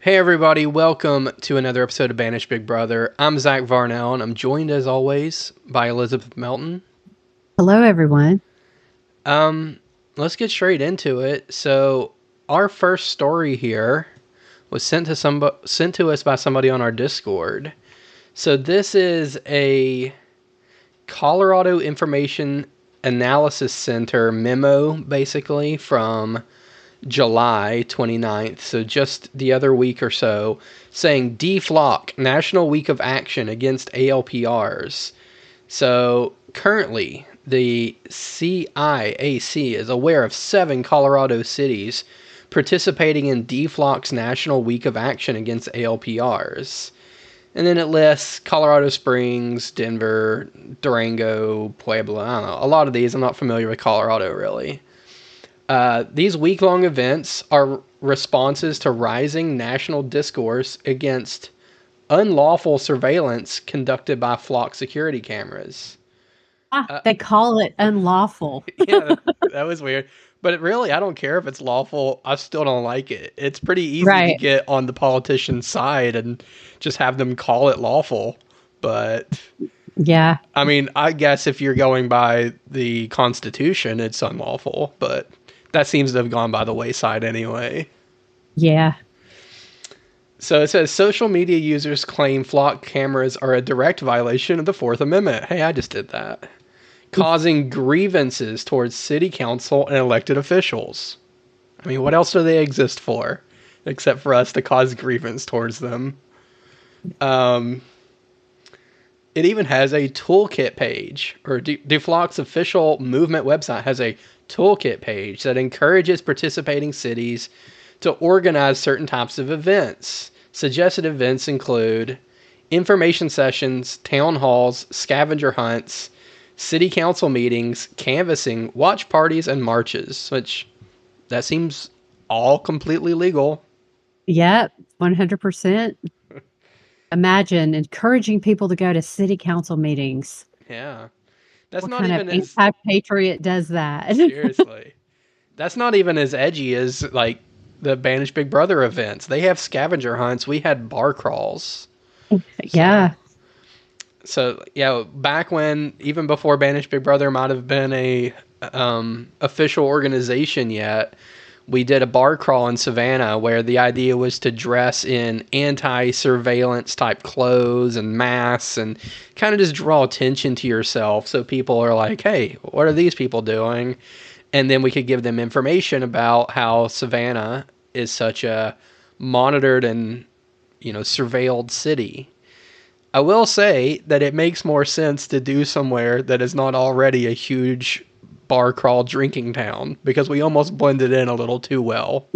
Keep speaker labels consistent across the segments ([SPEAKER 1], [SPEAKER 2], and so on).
[SPEAKER 1] Hey everybody, welcome to another episode of Banished Big Brother. I'm Zach Varnell, and I'm joined as always by Elizabeth Melton.
[SPEAKER 2] Hello, everyone.
[SPEAKER 1] Let's get straight into it. So, our first story here was sent to us by somebody on our Discord. So, this is a Colorado Information Analysis Center memo, basically, from July 29th, so just the other week or so, saying DFLOC, National Week of Action Against ALPRs. So currently, the CIAC is aware of 7 Colorado cities participating in DFLOC's National Week of Action Against ALPRs. And then it lists Colorado Springs, Denver, Durango, Pueblo. I don't know. A lot of these, I'm not familiar with Colorado really. These week-long events are responses to rising national discourse against unlawful surveillance conducted by flock security cameras.
[SPEAKER 2] They call it unlawful.
[SPEAKER 1] Yeah, that was weird. But really, I don't care if it's lawful. I still don't like it. It's pretty easy to
[SPEAKER 2] Right.
[SPEAKER 1] get on the politician's side and just have them call it lawful. But,
[SPEAKER 2] Yeah.
[SPEAKER 1] I mean, I guess if you're going by the Constitution, it's unlawful. But that seems to have gone by the wayside anyway.
[SPEAKER 2] Yeah.
[SPEAKER 1] So it says social media users claim flock cameras are a direct violation of the Fourth Amendment. Hey, I just did that. Causing grievances towards city council and elected officials. I mean, what else do they exist for? Except for us to cause grievance towards them. It even has a toolkit page, or DeFlock's official movement website has a toolkit page that encourages participating cities to organize certain types of events. Suggested events include information sessions, town halls, scavenger hunts, city council meetings, canvassing, watch parties, and marches, which that seems all completely legal.
[SPEAKER 2] Yeah. 100%. Imagine encouraging people to go to city council meetings.
[SPEAKER 1] Yeah. That's
[SPEAKER 2] What
[SPEAKER 1] not
[SPEAKER 2] kind of
[SPEAKER 1] even as
[SPEAKER 2] anti-patriot does that?
[SPEAKER 1] seriously. That's not even as edgy as like the Banished Big Brother events. They have scavenger hunts. We had bar crawls. So
[SPEAKER 2] Yeah.
[SPEAKER 1] so yeah, back when even before Banished Big Brother might have been a official organization yet, we did a bar crawl in Savannah where the idea was to dress in anti-surveillance type clothes and masks and kind of just draw attention to yourself so people are like, hey, what are these people doing? And then we could give them information about how Savannah is such a monitored and surveilled city. I will say that it makes more sense to do somewhere that is not already a huge bar crawl drinking town because we almost blended in a little too well.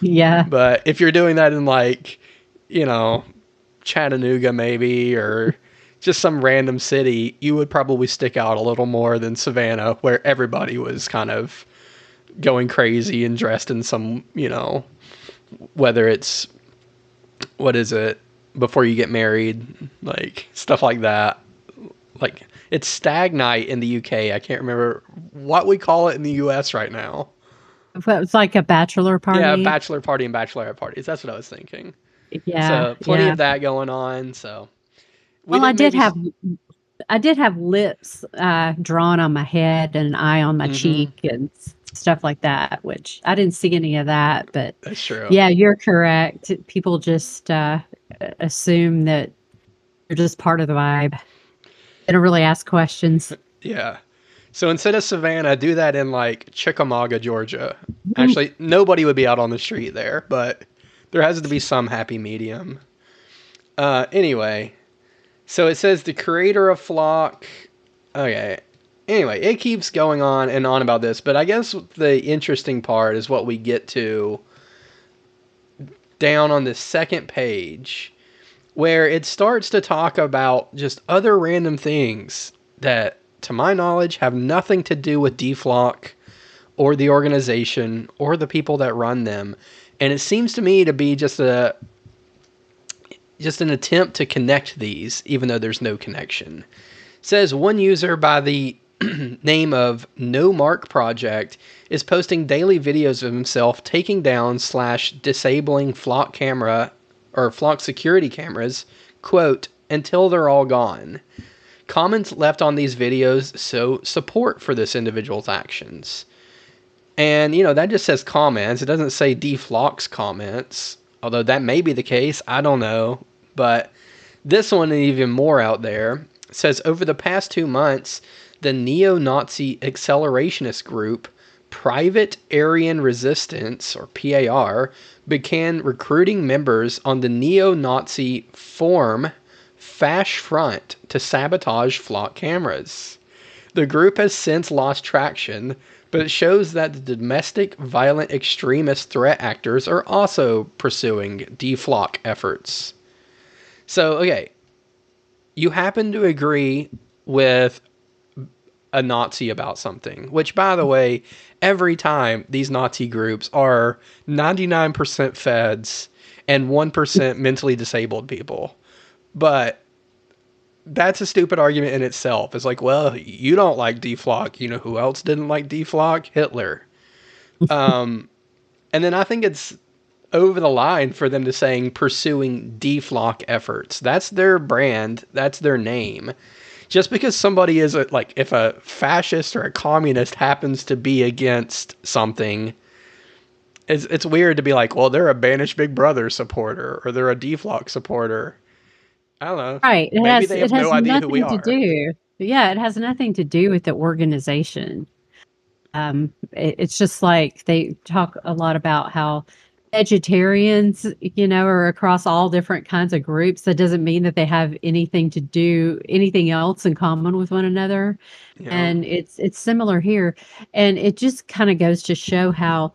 [SPEAKER 2] Yeah.
[SPEAKER 1] But if you're doing that in like, you know, Chattanooga maybe or just some random city, you would probably stick out a little more than Savannah where everybody was kind of going crazy and dressed in some, whether it's what is it before you get married, like stuff like that. Like it's stag night in the UK. I can't remember what we call it in the US right now.
[SPEAKER 2] Well, it's like a bachelor
[SPEAKER 1] Yeah,
[SPEAKER 2] party.
[SPEAKER 1] bachelor party and bachelorette parties. That's what I was thinking.
[SPEAKER 2] Yeah.
[SPEAKER 1] So plenty
[SPEAKER 2] Yeah.
[SPEAKER 1] of that going on. So we
[SPEAKER 2] Well,
[SPEAKER 1] didn't maybe.
[SPEAKER 2] I did have lips drawn on my head and an eye on my
[SPEAKER 1] Mm-hmm.
[SPEAKER 2] cheek and stuff like that, which I didn't see any of that. But
[SPEAKER 1] That's true.
[SPEAKER 2] yeah, you're correct. People just assume that you're just part of the vibe. They don't really ask questions.
[SPEAKER 1] Yeah. So instead of Savannah, do that in like Chickamauga, Georgia. Actually, nobody would be out on the street there, but there has to be some happy medium. Anyway, so it says the creator of Flock. Okay. Anyway, it keeps going on and on about this, but I guess the interesting part is what we get to down on the second page, where it starts to talk about just other random things that, to my knowledge, have nothing to do with DFlock or the organization or the people that run them. And it seems to me to be just an attempt to connect these, even though there's no connection. It says one user by the name of No Mark Project is posting daily videos of himself taking down / disabling flock camera or flock security cameras, quote, until they're all gone. Comments left on these videos show support for this individual's actions. And, that just says comments. It doesn't say deflocks comments. Although that may be the case. I don't know. But this one, even more out there, says over the past 2 months, the neo-Nazi accelerationist group Private Aryan Resistance, or PAR, began recruiting members on the neo-Nazi form Fash Front to sabotage flock cameras. The group has since lost traction, but it shows that the domestic violent extremist threat actors are also pursuing deflock efforts. So, okay, you happen to agree with a Nazi about something, which, by the way, every time these Nazi groups are 99% feds and 1% mentally disabled people. But that's a stupid argument in itself. It's like, well, you don't like deflock. You know who else didn't like deflock? Hitler. And then I think it's over the line for them to saying pursuing deflock efforts. That's their brand. That's their name. Just because somebody is if a fascist or a communist happens to be against something, it's weird to be like, well, they're a Banish Big Brother supporter or they're a deflock supporter. I don't know.
[SPEAKER 2] Right.
[SPEAKER 1] Maybe they have
[SPEAKER 2] It has
[SPEAKER 1] no idea who we
[SPEAKER 2] nothing to
[SPEAKER 1] are.
[SPEAKER 2] do. Yeah, it has nothing to do with the organization. It's just like they talk a lot about how vegetarians, are across all different kinds of groups. That doesn't mean that they have anything else in common with one another.
[SPEAKER 1] Yeah.
[SPEAKER 2] And it's similar here. And it just kind of goes to show how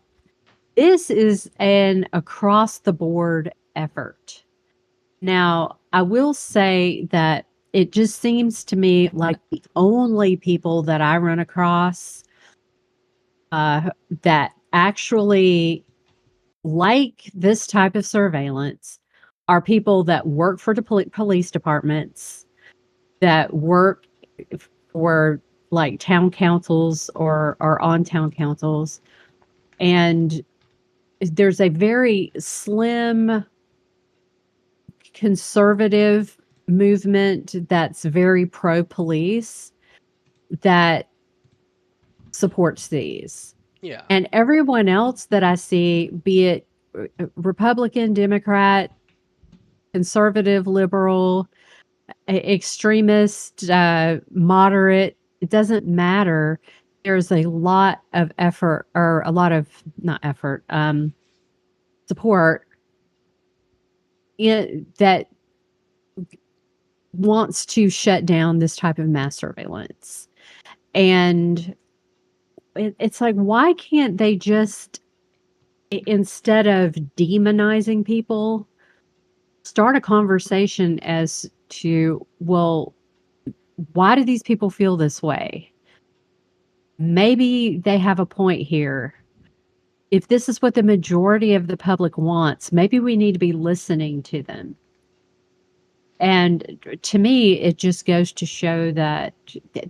[SPEAKER 2] this is an across the board effort. Now, I will say that it just seems to me like the only people that I run across that actually like this type of surveillance are people that work for the police departments, that work for like town councils or are on town councils. And there's a very slim conservative movement that's very pro-police that supports these.
[SPEAKER 1] Yeah.
[SPEAKER 2] And everyone else that I see, be it Republican, Democrat, conservative, liberal, extremist, moderate, it doesn't matter. There's a lot of effort, or a lot of, not effort, support that wants to shut down this type of mass surveillance. And it's like, why can't they just, instead of demonizing people, start a conversation as to, well, why do these people feel this way? Maybe they have a point here. If this is what the majority of the public wants, maybe we need to be listening to them. And to me, it just goes to show that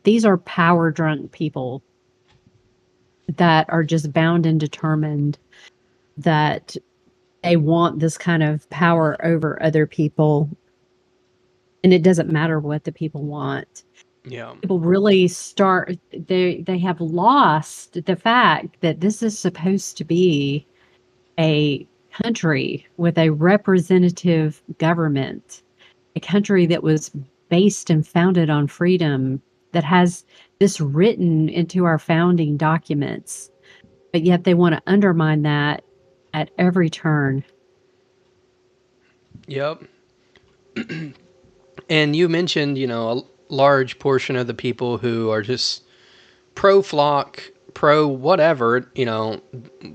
[SPEAKER 2] these are power drunk people that are just bound and determined that they want this kind of power over other people. And it doesn't matter what the people want.
[SPEAKER 1] Yeah.
[SPEAKER 2] People really they have lost the fact that this is supposed to be a country with a representative government, a country that was based and founded on freedom, that has this written into our founding documents, but yet they want to undermine that at every turn.
[SPEAKER 1] Yep. And you mentioned, a large portion of the people who are just pro flock, pro whatever,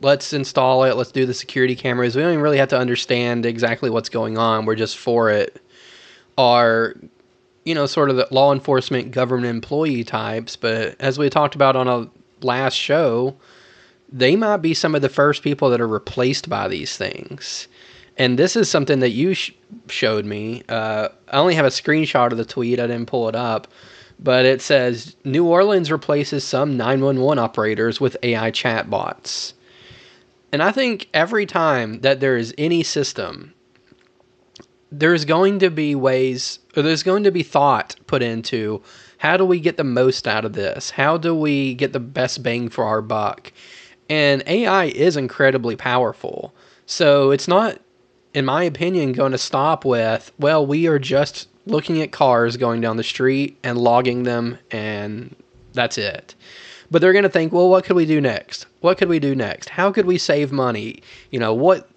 [SPEAKER 1] let's install it, let's do the security cameras. We don't even really have to understand exactly what's going on. We're just for it. Are, sort of the law enforcement government employee types. But as we talked about on a last show, they might be some of the first people that are replaced by these things. And this is something that you showed me. I only have a screenshot of the tweet. I didn't pull it up. But it says, New Orleans replaces some 911 operators with AI chatbots. And I think every time that there is any system there's going to be ways, or there's going to be thought put into how do we get the most out of this? How do we get the best bang for our buck? And AI is incredibly powerful. So it's not, in my opinion, going to stop with, well, we are just looking at cars going down the street and logging them, and that's it. But they're going to think, well, what could we do next? What could we do next? How could we save money? What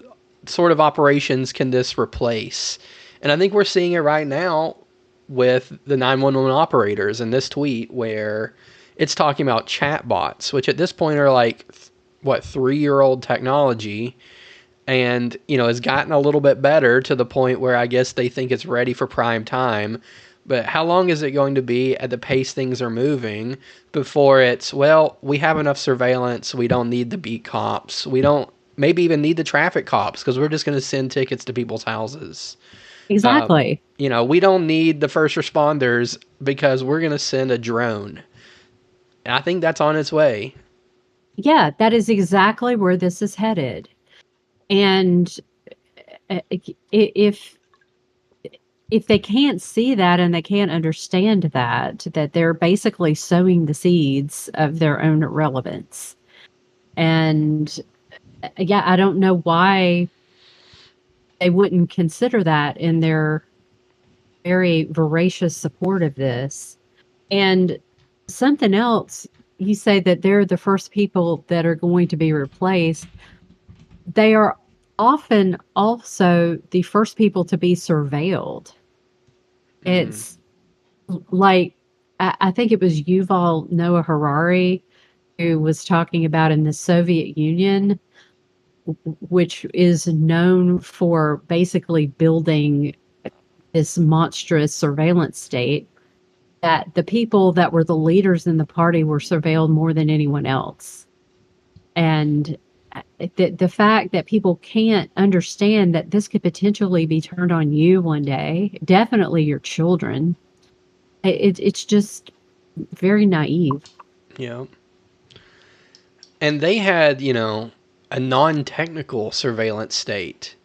[SPEAKER 1] sort of operations can this replace? And I think we're seeing it right now with the 911 operators in this tweet where it's talking about chatbots, which at this point are like, what, 3-year-old technology, and has gotten a little bit better to the point where I guess they think it's ready for prime time. But how long is it going to be at the pace things are moving before it's, well, we have enough surveillance, we don't need the beat cops, we don't maybe even need the traffic cops because we're just going to send tickets to people's houses.
[SPEAKER 2] Exactly.
[SPEAKER 1] We don't need the first responders because we're going to send a drone. And I think that's on its way.
[SPEAKER 2] Yeah, that is exactly where this is headed. And if they can't see that and they can't understand that they're basically sowing the seeds of their own irrelevance. And yeah, I don't know why they wouldn't consider that in their very voracious support of this. And something else, you say that they're the first people that are going to be replaced. They are often also the first people to be surveilled. It's like, I think it was Yuval Noah Harari who was talking about in the Soviet Union, which is known for basically building this monstrous surveillance state, that the people that were the leaders in the party were surveilled more than anyone else. And the fact that people can't understand that this could potentially be turned on you one day, definitely your children, it's just very naive.
[SPEAKER 1] Yeah. And they had, a non-technical surveillance state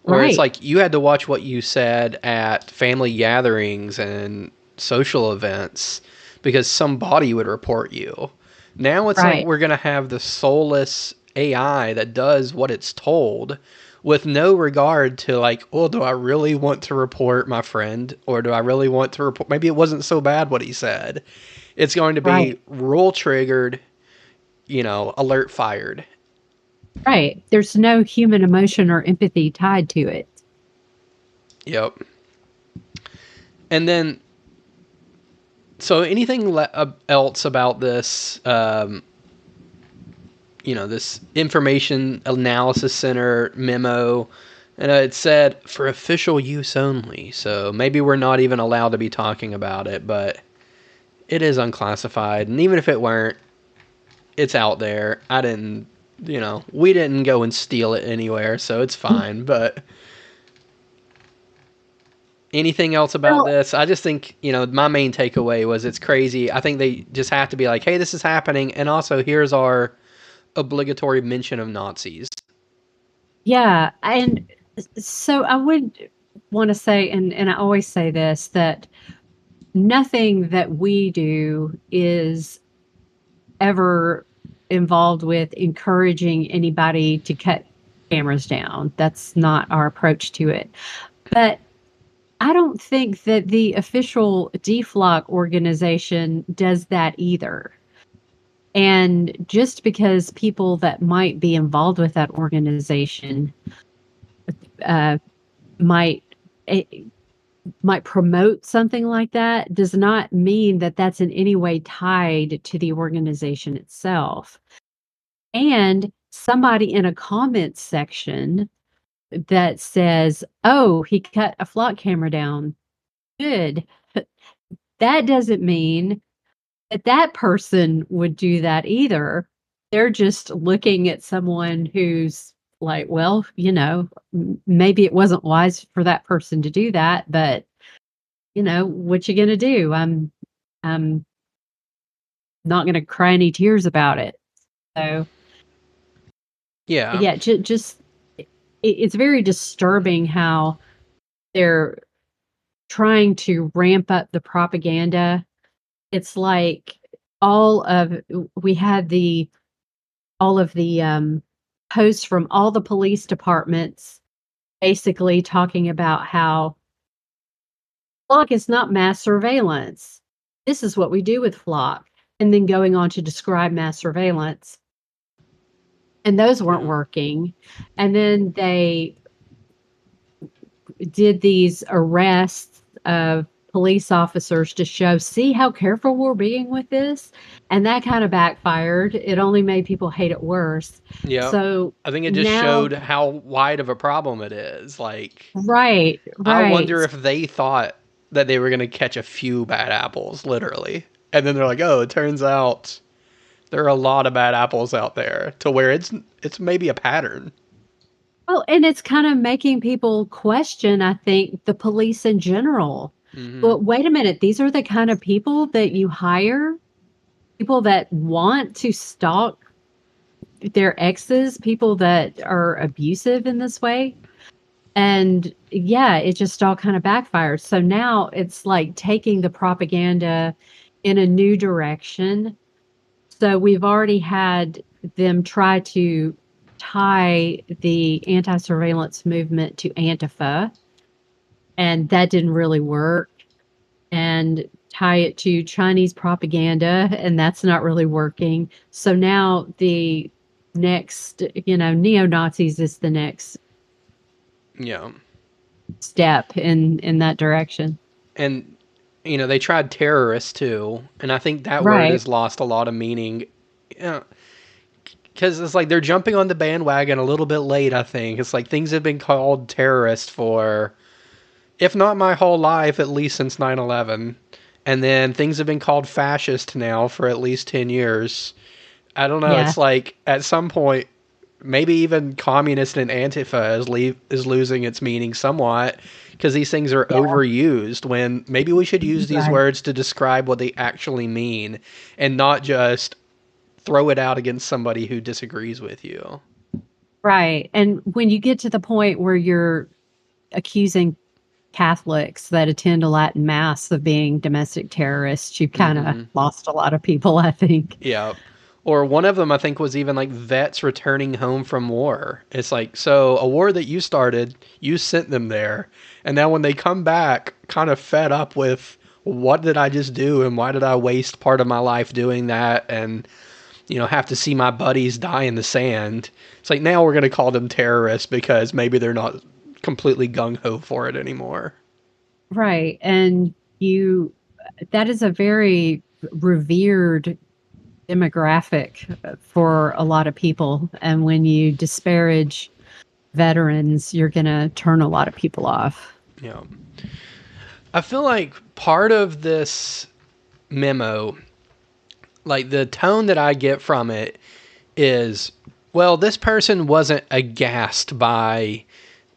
[SPEAKER 1] where it's
[SPEAKER 2] Right,
[SPEAKER 1] like you had to watch what you said at family gatherings and social events because somebody would report you. Now it's like
[SPEAKER 2] right,
[SPEAKER 1] we're going to have the soulless AI that does what it's told with no regard to like, oh, do I really want to report my friend or do I really want to report maybe it wasn't so bad what he said. It's going to
[SPEAKER 2] right,
[SPEAKER 1] be rule triggered, alert fired.
[SPEAKER 2] right. There's no human emotion or empathy tied to it.
[SPEAKER 1] Yep. And then, so anything else about this, this information analysis center memo? And it said for official use only. So maybe we're not even allowed to be talking about it, but it is unclassified. And even if it weren't, it's out there. We didn't go and steal it anywhere, so it's fine. But anything else about
[SPEAKER 2] Well,
[SPEAKER 1] this? I just think, my main takeaway was it's crazy. I think they just have to be like, hey, this is happening. And also, here's our obligatory mention of Nazis.
[SPEAKER 2] yeah, and so I would want to say, and I always say this, that nothing that we do is ever involved with encouraging anybody to cut cameras down. That's not our approach to it. But I don't think that the official DFLOC organization does that either. And just because people that might be involved with that organization uh, might eh, might promote something like that does not mean that that's in any way tied to the organization itself. And somebody in a comments section that says, "Oh, he cut a flock camera down. Good." That doesn't mean that that person would do that either. They're just looking at someone who's like, well, maybe it wasn't wise for that person to do that, but what you gonna do? I'm not gonna cry any tears about it. So
[SPEAKER 1] Yeah.
[SPEAKER 2] yeah, just it's very disturbing how they're trying to ramp up the propaganda. It's like we had all of the posts from all the police departments basically talking about how Flock is not mass surveillance. This is what we do with Flock, and then going on to describe mass surveillance. And those weren't working. And then they did these arrests of police officers to show, see how careful we're being with this? And that kind of backfired. It only made people hate it worse.
[SPEAKER 1] Yeah.
[SPEAKER 2] So
[SPEAKER 1] I think it just
[SPEAKER 2] now,
[SPEAKER 1] showed how wide of a problem it is. Like,
[SPEAKER 2] right,
[SPEAKER 1] I
[SPEAKER 2] right.
[SPEAKER 1] wonder if they thought that they were going to catch a few bad apples, literally. And then they're like, oh, it turns out there are a lot of bad apples out there to where it's maybe a pattern.
[SPEAKER 2] Well, and it's kind of making people question, I think, the police in general.
[SPEAKER 1] Mm-hmm.
[SPEAKER 2] But wait a minute, these are the kind of people that you hire, people that want to stalk their exes, people that are abusive in this way. And yeah, it just all kind of backfires. So now it's like taking the propaganda in a new direction. So we've already had them try to tie the anti-surveillance movement to Antifa, and that didn't really work. And tie it to Chinese propaganda, and that's not really working. So now the next, neo-Nazis is the next
[SPEAKER 1] Yeah.
[SPEAKER 2] step in that direction.
[SPEAKER 1] And, they tried terrorists too. And I think that word
[SPEAKER 2] Right.
[SPEAKER 1] has lost a lot of meaning. Yeah. Because it's like they're jumping on the bandwagon a little bit late, I think. It's like things have been called terrorist for, if not my whole life, at least since 9/11. And then things have been called fascist now for at least 10 years. I don't know.
[SPEAKER 2] Yeah.
[SPEAKER 1] It's like at some point, maybe even communist and Antifa is losing its meaning somewhat because these things are
[SPEAKER 2] Yeah.
[SPEAKER 1] overused when maybe we should use these
[SPEAKER 2] Right.
[SPEAKER 1] words to describe what they actually mean and not just throw it out against somebody who disagrees with you.
[SPEAKER 2] Right. And when you get to the point where you're accusing Catholics that attend a Latin mass of being domestic terrorists, you kind of
[SPEAKER 1] Mm-hmm.
[SPEAKER 2] lost a lot of people, I think.
[SPEAKER 1] Yeah. Or one of them, I think, was even like vets returning home from war. It's like, so a war that you started, you sent them there. And now when they come back, kind of fed up with what did I just do and why did I waste part of my life doing that and, have to see my buddies die in the sand. It's like now we're going to call them terrorists because maybe they're not completely gung ho for it anymore.
[SPEAKER 2] Right. And that is a very revered demographic for a lot of people. And when you disparage veterans, you're going to turn a lot of people off.
[SPEAKER 1] Yeah. I feel like part of this memo, like the tone that I get from it is, well, this person wasn't aghast by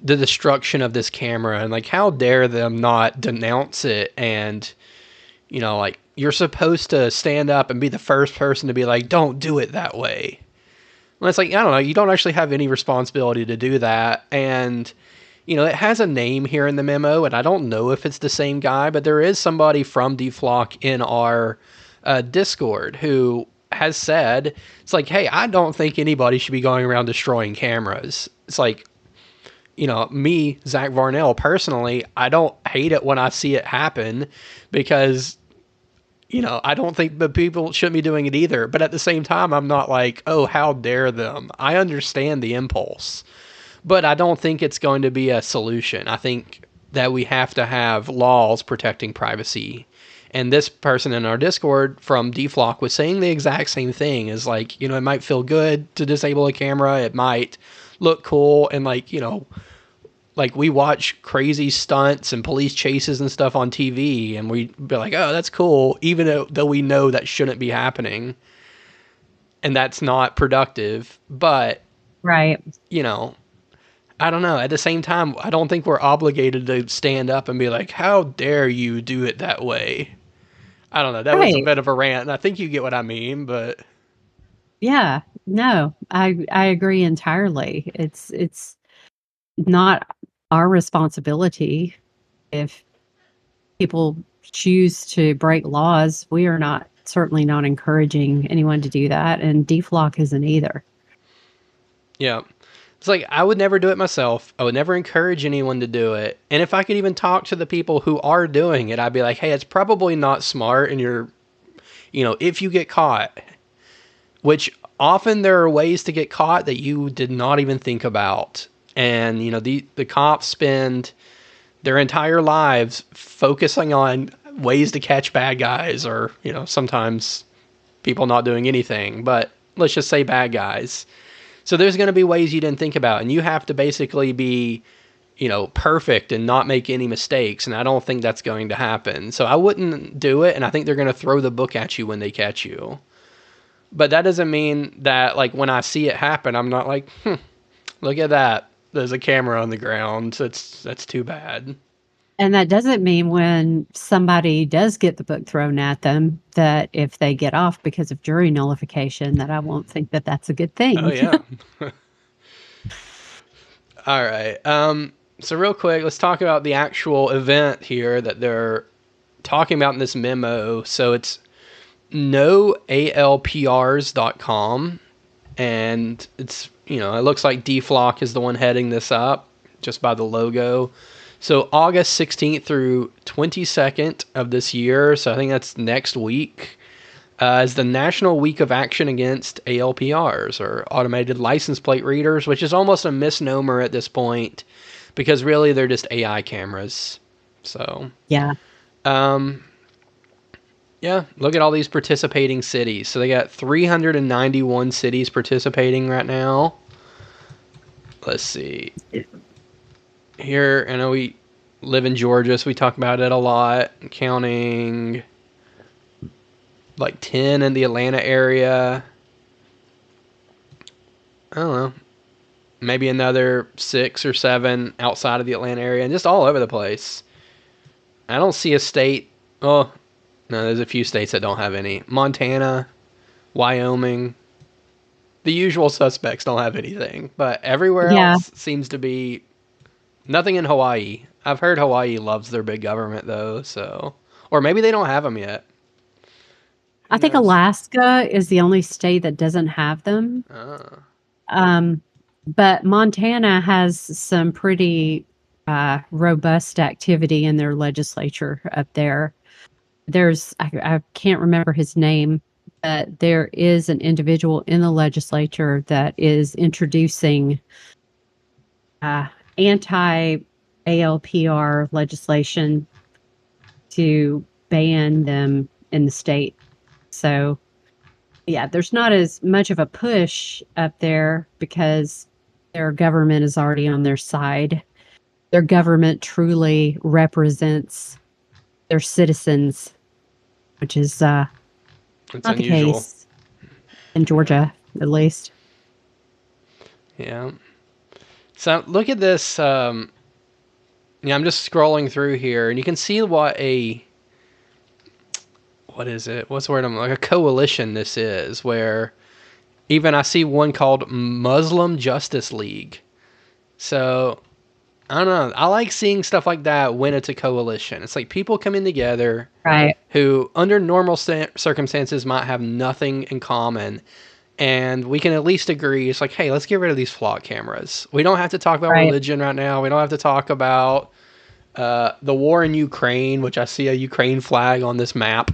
[SPEAKER 1] the destruction of this camera and like how dare them not denounce it and like you're supposed to stand up and be the first person to be like don't do it that way. And it's like I don't know, you don't actually have any responsibility to do that. And it has a name here in the memo and I don't know if it's the same guy, but there is somebody from DFlock in our Discord who has said it's like, hey, I don't think anybody should be going around destroying cameras. It's like, me, Zach Varnell, personally, I don't hate it when I see it happen because, I don't think the people shouldn't be doing it either. But at the same time, I'm not like, oh, how dare them. I understand the impulse, but I don't think it's going to be a solution. I think that we have to have laws protecting privacy. And this person in our Discord from DFlock was saying the exact same thing. Is like, it might feel good to disable a camera. It might look cool. And like, like we watch crazy stunts and police chases and stuff on TV and we'd be like, oh, that's cool. Even though we know that shouldn't be happening and that's not productive. But,
[SPEAKER 2] Right.
[SPEAKER 1] I don't know. At the same time, I don't think we're obligated to stand up and be like, how dare you do it that way? I don't know. That was a
[SPEAKER 2] Right.
[SPEAKER 1] bit of a rant, and I think you get what I mean, but
[SPEAKER 2] Yeah. No, I agree entirely. It's not our responsibility. if people choose to break laws, we are not certainly not encouraging anyone to do that, and deflock isn't either.
[SPEAKER 1] Yeah. It's like, I would never do it myself. I would never encourage anyone to do it. And if I could even talk to the people who are doing it, I'd be like, hey, it's probably not smart. And if you get caught, which often there are ways to get caught that you did not even think about. And, the cops spend their entire lives focusing on ways to catch bad guys or, sometimes people not doing anything. But let's just say bad guys. So there's going to be ways you didn't think about, and you have to basically be, perfect and not make any mistakes. And I don't think that's going to happen. So I wouldn't do it. And I think they're going to throw the book at you when they catch you. But that doesn't mean that, like, when I see it happen, I'm not like, look at that. There's a camera on the ground. That's too bad.
[SPEAKER 2] And that doesn't mean when somebody does get the book thrown at them that if they get off because of jury nullification, that I won't think that that's a good
[SPEAKER 1] Oh
[SPEAKER 2] thing.
[SPEAKER 1] yeah. All right. So real quick, let's talk about the actual event here that they're talking about in this memo. So it's noalprs.com, and it looks like DFlock is the one heading this up just by the logo. So August 16th through 22nd of this year, so I think that's next week, is the National Week of Action Against ALPRs, or Automated License Plate Readers, which is almost a misnomer at this point because really they're just AI cameras. So,
[SPEAKER 2] Yeah.
[SPEAKER 1] um, yeah, look at all these participating cities. So they got 391 cities participating right now. Let's see. Here, I know we live in Georgia, so we talk about it a lot. Counting like 10 in the Atlanta area. I don't know. Maybe another 6 or 7 outside of the Atlanta area, and just all over the place. I don't see a state. Oh, no, there's a few states that don't have any. Montana, Wyoming. The usual suspects don't have anything, but everywhere
[SPEAKER 2] Yeah.
[SPEAKER 1] else seems to be nothing in Hawaii. I've heard Hawaii loves their big government, though, so. Or maybe they don't have them yet. Who
[SPEAKER 2] I think
[SPEAKER 1] knows?
[SPEAKER 2] Alaska is the only state that doesn't have them.
[SPEAKER 1] Ah,
[SPEAKER 2] Um, but Montana has some pretty robust activity in their legislature up there. I can't remember his name, but there is an individual in the legislature that is introducing uh, anti ALPR legislation to ban them in the state. So, yeah, there's not as much of a push up there because their government is already on their side. Their government truly represents their citizens, which is
[SPEAKER 1] it's
[SPEAKER 2] not the
[SPEAKER 1] unusual.
[SPEAKER 2] case in
[SPEAKER 1] Yeah.
[SPEAKER 2] Georgia, at least.
[SPEAKER 1] Yeah. So look at this. I'm just scrolling through here, and you can see what is it? What's the word? Like a coalition. This is where even I see one called Muslim Justice League. So I don't know. I like seeing stuff like that when it's a coalition. It's like people coming together
[SPEAKER 2] Right.
[SPEAKER 1] who, under normal circumstances, might have nothing in common. And we can at least agree. It's like, hey, let's get rid of these flock cameras. We don't have to talk about
[SPEAKER 2] Right.
[SPEAKER 1] religion right now. We don't have to talk about the war in Ukraine, which I see a Ukraine flag on this map.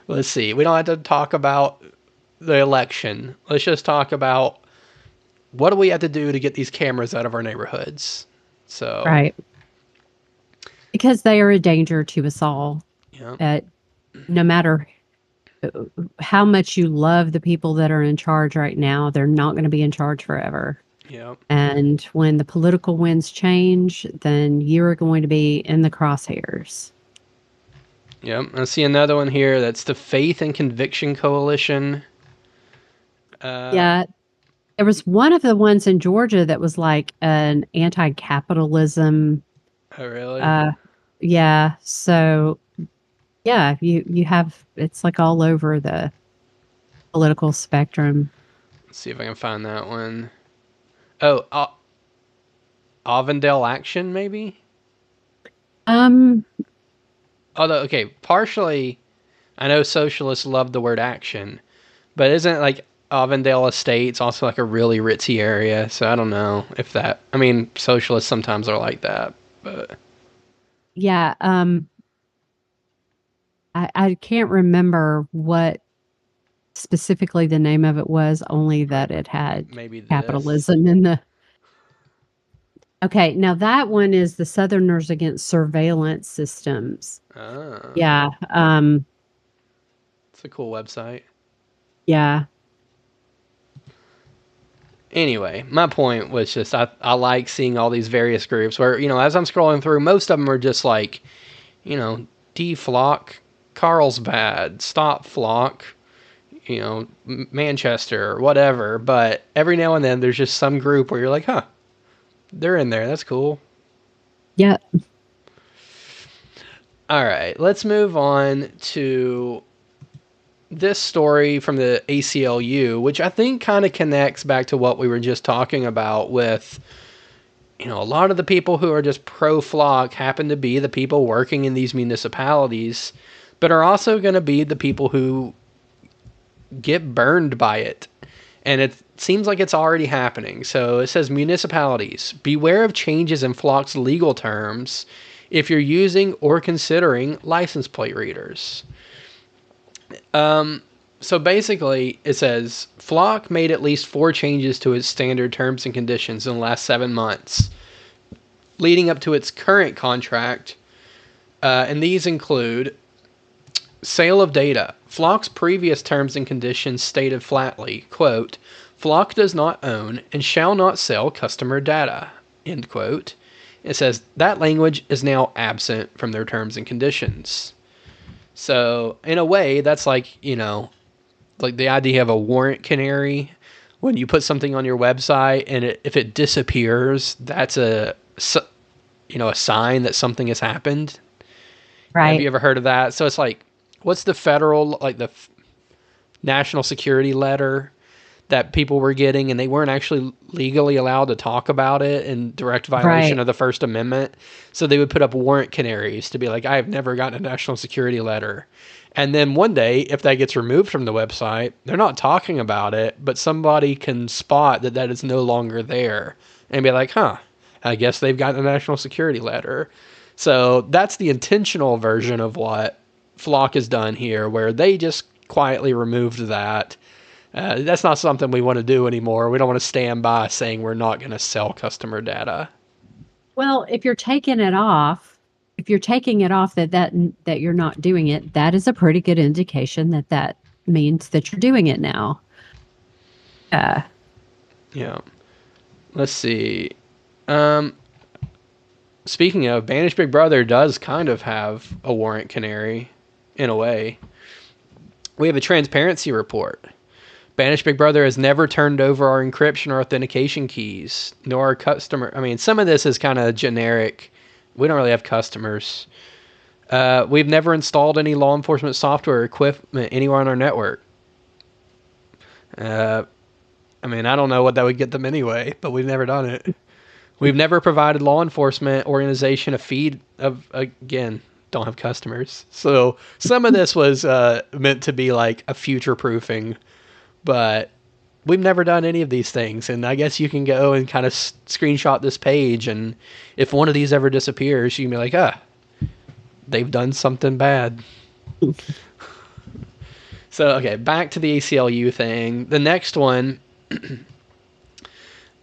[SPEAKER 1] Let's see. We don't have to talk about the election. Let's just talk about what do we have to do to get these cameras out of our neighborhoods. So,
[SPEAKER 2] Right. Because they are a danger to us all.
[SPEAKER 1] yeah,
[SPEAKER 2] No matter how much you love the people that are in charge right now, they're not going to be in charge forever.
[SPEAKER 1] yeah,
[SPEAKER 2] And when the political winds change, then you're going to be in the crosshairs.
[SPEAKER 1] yeah. I see another one here. That's the Faith and Conviction Coalition. Uh,
[SPEAKER 2] Yeah. There was one of the ones in Georgia that was like an anti capitalism.
[SPEAKER 1] oh, really?
[SPEAKER 2] Uh, yeah. So, yeah, you have it's like all over the political spectrum.
[SPEAKER 1] Let's see if I can find that one. Oh, Avondale Action, maybe?
[SPEAKER 2] Um,
[SPEAKER 1] Although, okay, partially, I know socialists love the word action, but isn't like Avondale Estates also like a really ritzy area? So I don't know if that. I mean, socialists sometimes are like that, but
[SPEAKER 2] yeah. I can't remember what specifically the name of it was, only
[SPEAKER 1] all right,
[SPEAKER 2] that it had
[SPEAKER 1] maybe this.
[SPEAKER 2] capitalism in the. Okay, now that one is the Southerners Against Surveillance Systems.
[SPEAKER 1] Oh,
[SPEAKER 2] Yeah,
[SPEAKER 1] it's a cool website.
[SPEAKER 2] yeah,
[SPEAKER 1] Anyway, my point was just I like seeing all these various groups where, as I'm scrolling through, most of them are just like, D-Flock, Carlsbad, Stop Flock, Manchester, whatever. But every now and then there's just some group where you're like, huh, they're in there. That's cool.
[SPEAKER 2] yeah.
[SPEAKER 1] All right, let's move on to this story from the ACLU, which I think kind of connects back to what we were just talking about with, a lot of the people who are just pro flock happen to be the people working in these municipalities, but are also going to be the people who get burned by it. And it seems like it's already happening. So it says municipalities, beware of changes in Flock's legal terms if you're using or considering license plate readers. So basically, it says Flock made at least 4 changes to its standard terms and conditions in the last 7 months, leading up to its current contract. And these include sale of data. Flock's previous terms and conditions stated flatly, quote, Flock does not own and shall not sell customer data, end quote. It says that language is now absent from their terms and conditions. So, in a way, that's like, like the idea of a warrant canary. When you put something on your website and if it disappears, that's a sign that something has happened. Have you
[SPEAKER 2] Right,
[SPEAKER 1] ever heard of that? So it's like, what's the federal, like the national security letter that people were getting, and they weren't actually legally allowed to talk about it in direct violation
[SPEAKER 2] right,
[SPEAKER 1] of the First Amendment. So they would put up warrant canaries to be like, I have never gotten a national security letter. And then one day, if that gets removed from the website, they're not talking about it, but somebody can spot that that is no longer there and be like, huh, I guess they've gotten a national security letter. So that's the intentional version of what Flock has done here, where they just quietly removed that. That's not something we want to do anymore. We don't want to stand by saying we're not going to sell customer data.
[SPEAKER 2] well, if you're taking it off that you're not doing it, that is a pretty good indication that that means that you're doing it now. Uh,
[SPEAKER 1] Yeah. Let's see. Um, Speaking of, Banished Big Brother does kind of have a warrant canary, in a way. We have a transparency report. Banished Big Brother has never turned over our encryption or authentication keys, nor our customer. I mean, some of this is kind of generic. We don't really have customers. We've never installed any law enforcement software or equipment anywhere on our network. Uh, I mean, I don't know what that would get them anyway, but we've never done it. We've never provided law enforcement organization a feed of, again, don't have customers. So some of this was meant to be like a future proofing, but we've never done any of these things. And I guess you can go and kind of screenshot this page. And if one of these ever disappears, you can be like, they've done something bad. So, okay, back to the ACLU thing. The next one,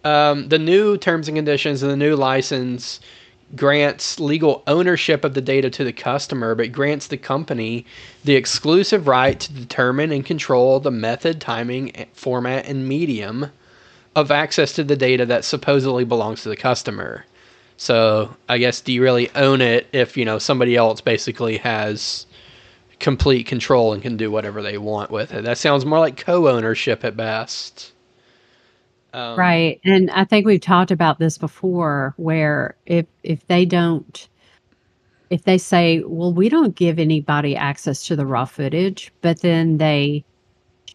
[SPEAKER 1] the new terms and conditions and the new license grants legal ownership of the data to the customer, but grants the company the exclusive right to determine and control the method, timing, format, and medium of access to the data that supposedly belongs to the customer. So I guess, do you really own it if, somebody else basically has complete control and can do whatever they want with it? That sounds more like co-ownership at best.
[SPEAKER 2] right, and I think we've talked about this before, where if they say, well, we don't give anybody access to the raw footage, but then they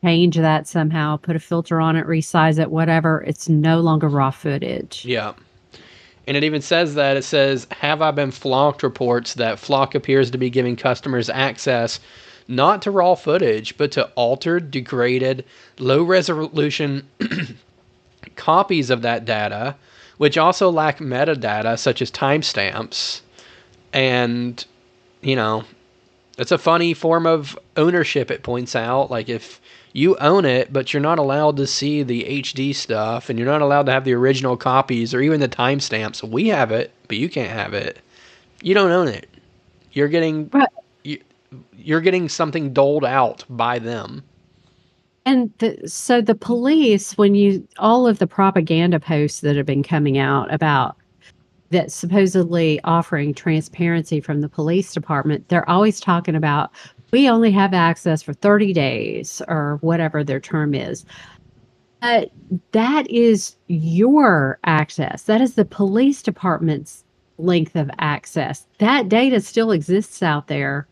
[SPEAKER 2] change that somehow, put a filter on it, resize it, whatever, it's no longer raw footage.
[SPEAKER 1] Yeah. And it even says that, it says, "Have I been flocked?" reports that Flock appears to be giving customers access not to raw footage, but to altered, degraded, low resolution copies of that data, which also lack metadata such as timestamps. And, you know, it's a funny form of ownership, it points out. Like, if you own it, but you're not allowed to see the HD stuff, and you're not allowed to have the original copies or even the timestamps. We have it, but you can't have it. You don't own it. You're getting
[SPEAKER 2] Right.
[SPEAKER 1] you're getting something doled out by them.
[SPEAKER 2] And so the police, when all of the propaganda posts that have been coming out about that supposedly offering transparency from the police department, they're always talking about, we only have access for 30 days or whatever their term is. That is your access. That is the police department's length of access. That data still exists out there,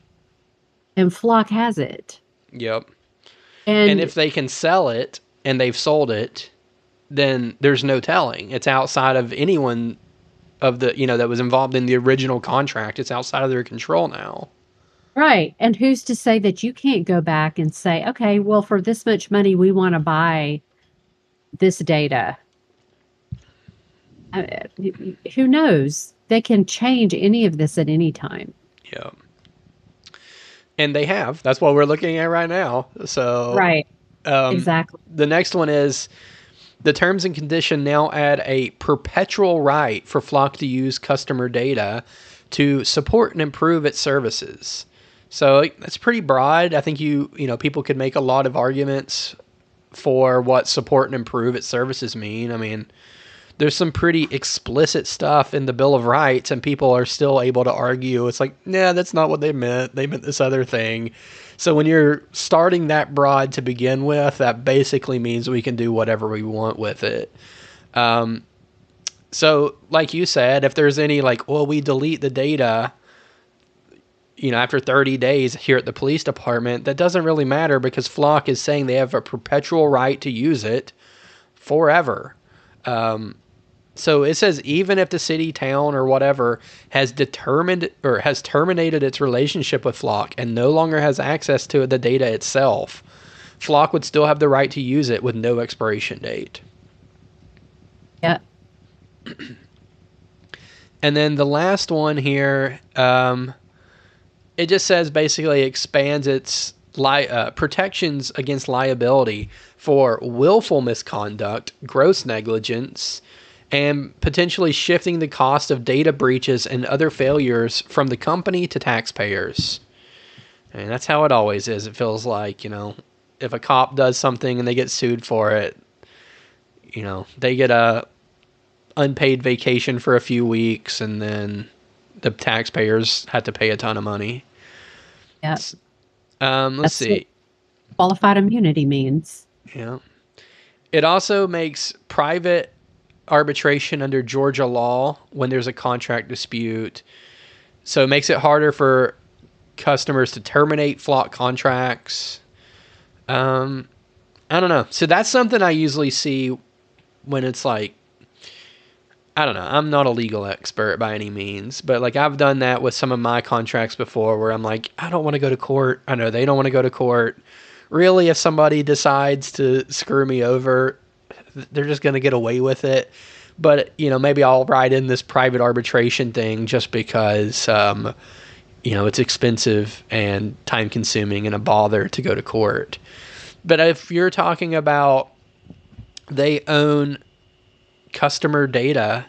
[SPEAKER 2] and Flock has it.
[SPEAKER 1] Yep. And
[SPEAKER 2] And
[SPEAKER 1] if they can sell it and they've sold it, then there's no telling. It's outside of anyone of the, that was involved in the original contract. It's outside of their control now.
[SPEAKER 2] right. And who's to say that you can't go back and say, okay, well, for this much money, we want to buy this data? Uh, who knows? They can change any of this at any time.
[SPEAKER 1] Yeah. And they have. That's what we're looking at right now. So,
[SPEAKER 2] Right. Exactly.
[SPEAKER 1] the next one is, the terms and condition now add a perpetual right for Flock to use customer data to support and improve its services. So that's pretty broad. I think people could make a lot of arguments for what support and improve its services mean. I mean, there's some pretty explicit stuff in the Bill of Rights, and people are still able to argue. It's like, nah, that's not what they meant. They meant this other thing. So when you're starting that broad to begin with, that basically means we can do whatever we want with it. So like you said, if there's any we delete the data, after 30 days here at the police department, that doesn't really matter, because Flock is saying they have a perpetual right to use it forever. So it says, even if the city, town, or whatever has determined or has terminated its relationship with Flock and no longer has access to the data itself, Flock would still have the right to use it with no expiration date.
[SPEAKER 2] Yeah.
[SPEAKER 1] And then the last one here, it just says basically expands its protections against liability for willful misconduct, gross negligence, and potentially shifting the cost of data breaches and other failures from the company to taxpayers. And that's how it always is. It feels like, if a cop does something and they get sued for it, they get a unpaid vacation for a few weeks, and then the taxpayers have to pay a ton of money.
[SPEAKER 2] Yeah.
[SPEAKER 1] Let's see.
[SPEAKER 2] Qualified immunity means.
[SPEAKER 1] Yeah. It also makes private arbitration under Georgia law when there's a contract dispute. So it makes it harder for customers to terminate Flock contracts. I don't know. So that's something I usually see when it's like, I don't know. I'm not a legal expert by any means, but I've done that with some of my contracts before, where I'm like, I don't want to go to court. I know they don't want to go to court. Really, if somebody decides to screw me over, they're just going to get away with it. But, maybe I'll write in this private arbitration thing just because, it's expensive and time consuming and a bother to go to court. But if you're talking about they own customer data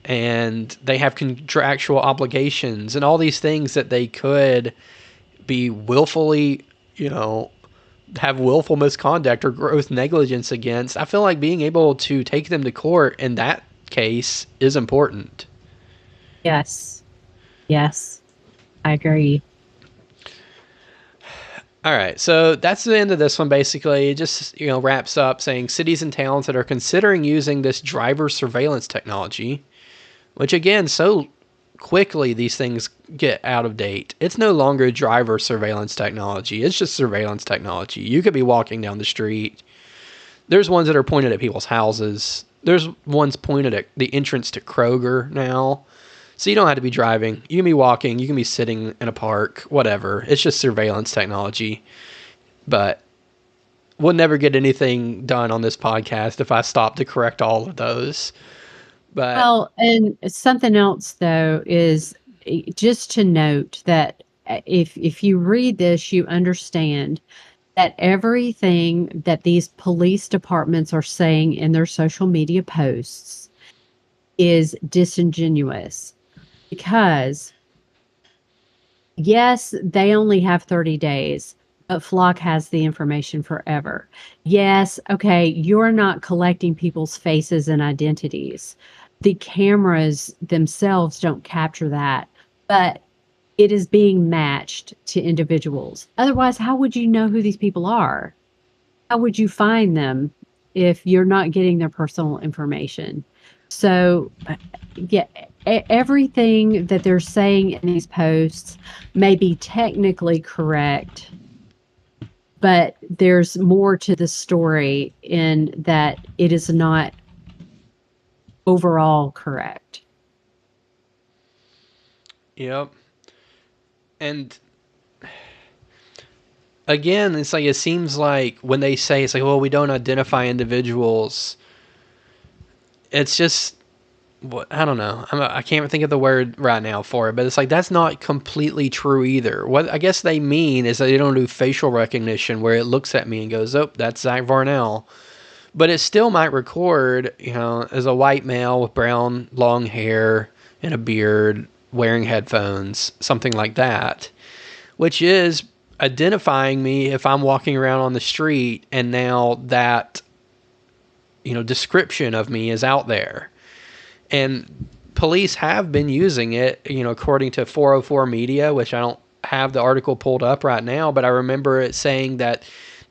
[SPEAKER 1] and they have contractual obligations and all these things that they could be willfully, have willful misconduct or gross negligence against, I feel like being able to take them to court in that case is important.
[SPEAKER 2] Yes. Yes. I agree.
[SPEAKER 1] All right, so that's the end of this one. Basically, it just wraps up saying cities and towns that are considering using this driver surveillance technology, which again, so quickly these things get out of date. It's no longer driver surveillance technology. It's just surveillance technology. You could be walking down the street. There's ones that are pointed at people's houses. There's ones pointed at the entrance to Kroger now. So you don't have to be driving. You can be walking. You can be sitting in a park, whatever. It's just surveillance technology. But we'll never get anything done on this podcast if I stop to correct all of those. But
[SPEAKER 2] Well, and something else though is just to note that if you read this, you understand that everything that these police departments are saying in their social media posts is disingenuous because yes, they only have 30 days, but Flock has the information forever. Yes, okay, you're not collecting people's faces and identities. The cameras themselves don't capture that, but it is being matched to individuals. Otherwise, how would you know who these people are? How would you find them if you're not getting their personal information? So, yeah, everything that they're saying in these posts may be technically correct, but there's more to the story in that it is not overall correct.
[SPEAKER 1] yep. And again, it's like it seems like when they say it's like, well, we don't identify individuals. It's just what I don't know. I can't think of the word right now for it, but it's like that's not completely true either. What I guess they mean is that they don't do facial recognition where it looks at me and goes, "Oh, that's Zach Varnell," but it still might record, as a white male with brown long hair and a beard, wearing headphones, something like that, which is identifying me if I'm walking around on the street and now that description of me is out there. And police have been using it, according to 404 Media, which I don't have the article pulled up right now, but I remember it saying that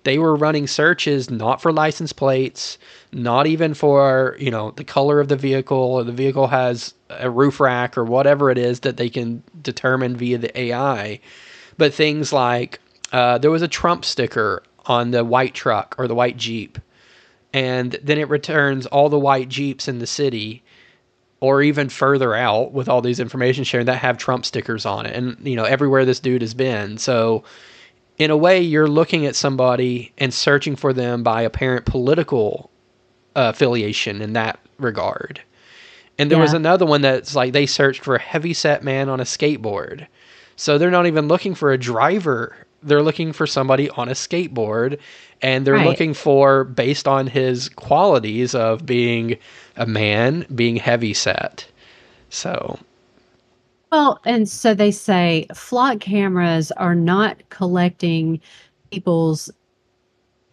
[SPEAKER 1] they were running searches not for license plates, not even for, the color of the vehicle, or the vehicle has a roof rack or whatever it is that they can determine via the AI, but things like there was a Trump sticker on the white truck or the white Jeep, and then it returns all the white Jeeps in the city or even further out with all these information sharing that have Trump stickers on it, and everywhere this dude has been. So in a way, you're looking at somebody and searching for them by apparent political affiliation in that regard. And there was
[SPEAKER 2] Yeah,
[SPEAKER 1] another one that's like they searched for a heavyset man on a skateboard. So they're not even looking for a driver. They're looking for somebody on a skateboard, and they're
[SPEAKER 2] right.
[SPEAKER 1] looking for based on his qualities of being a man, being heavyset. So,
[SPEAKER 2] Well, and so they say flock cameras are not collecting people's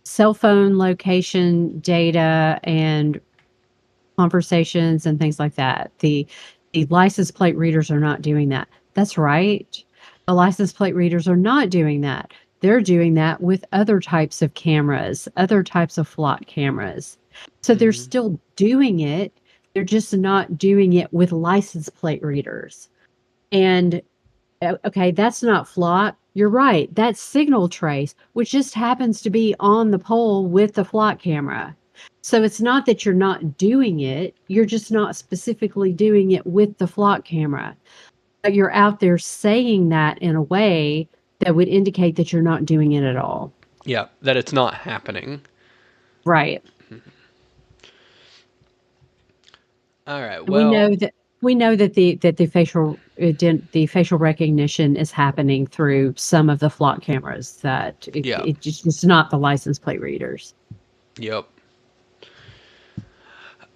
[SPEAKER 2] cell phone location data and conversations and things like that. The license plate readers are not doing that. That's right. The license plate readers are not doing that. They're doing that with other types of cameras, other types of flock cameras. So they're
[SPEAKER 1] mm,
[SPEAKER 2] still doing it. They're just not doing it with license plate readers. And okay, that's not flock. You're right. That's signal trace, which just happens to be on the pole with the flock camera. So it's not that you're not doing it, you're just not specifically doing it with the flock camera. But you're out there saying that in a way that would indicate that you're not doing it at all.
[SPEAKER 1] yeah, that it's not happening.
[SPEAKER 2] Right.
[SPEAKER 1] All right.
[SPEAKER 2] We
[SPEAKER 1] Well,
[SPEAKER 2] know that the facial recognition is happening through some of the flock cameras that
[SPEAKER 1] yeah.
[SPEAKER 2] it's not the license plate readers.
[SPEAKER 1] Yep.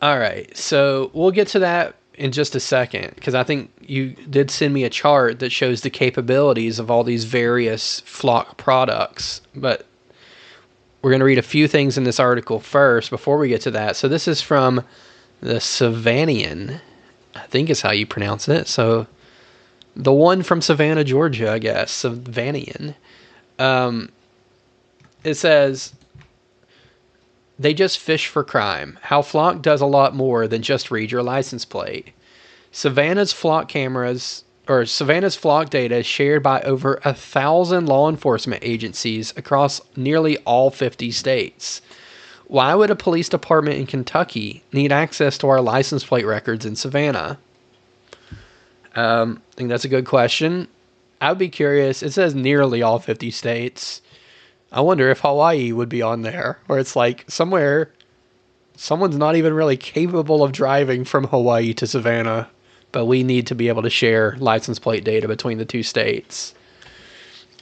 [SPEAKER 1] All right. So we'll get to that in just a second because I think you did send me a chart that shows the capabilities of all these various flock products. But we're going to read a few things in this article first before we get to that. So this is from the Savanian, I think is how you pronounce it. So the one from Savannah, Georgia, I guess. Savanian. It says they just fish for crime. How Flock does a lot more than just read your license plate. Savannah's flock data is shared by over 1,000 law enforcement agencies across nearly all 50 states. why would a police department in Kentucky need access to our license plate records in Savannah? I think that's a good question. I would be curious. It says nearly all 50 states. I wonder if Hawaii would be on there, where it's like somewhere someone's not even really capable of driving from Hawaii to Savannah, but we need to be able to share license plate data between the two states.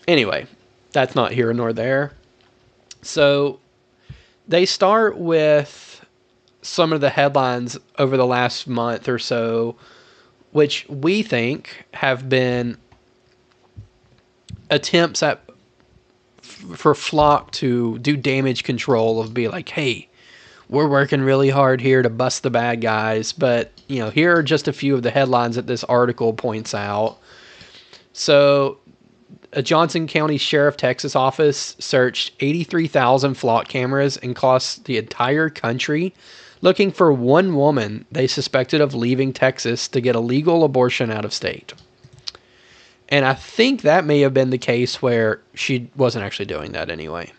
[SPEAKER 1] Anyway, that's not here nor there. So they start with some of the headlines over the last month or so, which we think have been attempts for Flock to do damage control, of be like, hey, we're working really hard here to bust the bad guys. But, here are just a few of the headlines that this article points out. So, a Johnson County Sheriff Texas office searched 83,000 Flock cameras across the entire country looking for one woman they suspected of leaving Texas to get a legal abortion out of state. And I think that may have been the case where she wasn't actually doing that anyway.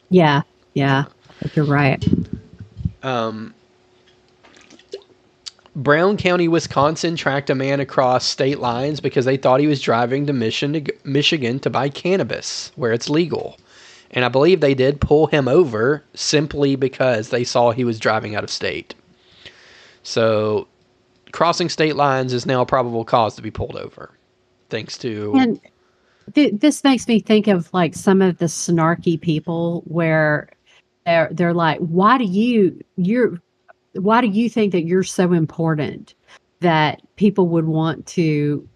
[SPEAKER 2] Yeah, I think you're right.
[SPEAKER 1] Brown County, Wisconsin tracked a man across state lines because they thought he was driving to Michigan to buy cannabis, where it's legal. And I believe they did pull him over simply because they saw he was driving out of state. So crossing state lines is now a probable cause to be pulled over. Thanks to...
[SPEAKER 2] And this makes me think of like some of the snarky people where they're like, why do you think that you're so important that people would want to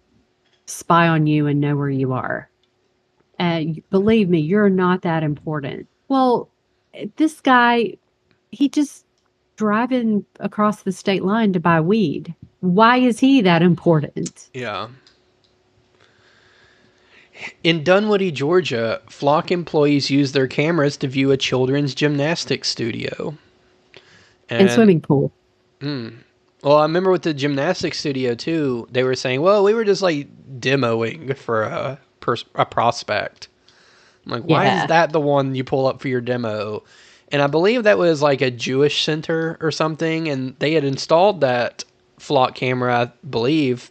[SPEAKER 2] spy on you and know where you are? And believe me, you're not that important. Well, this guy, he just driving across the state line to buy weed. Why is he that important?
[SPEAKER 1] Yeah. In Dunwoody, Georgia, Flock employees used their cameras to view a children's gymnastics studio.
[SPEAKER 2] And swimming pool.
[SPEAKER 1] Well, I remember with the gymnastics studio, too, they were saying, well, we were just, like, demoing for a prospect. I'm like, why is that the one you pull up for your demo? And I believe that was, like, a Jewish center or something, and they had installed that Flock camera, I believe,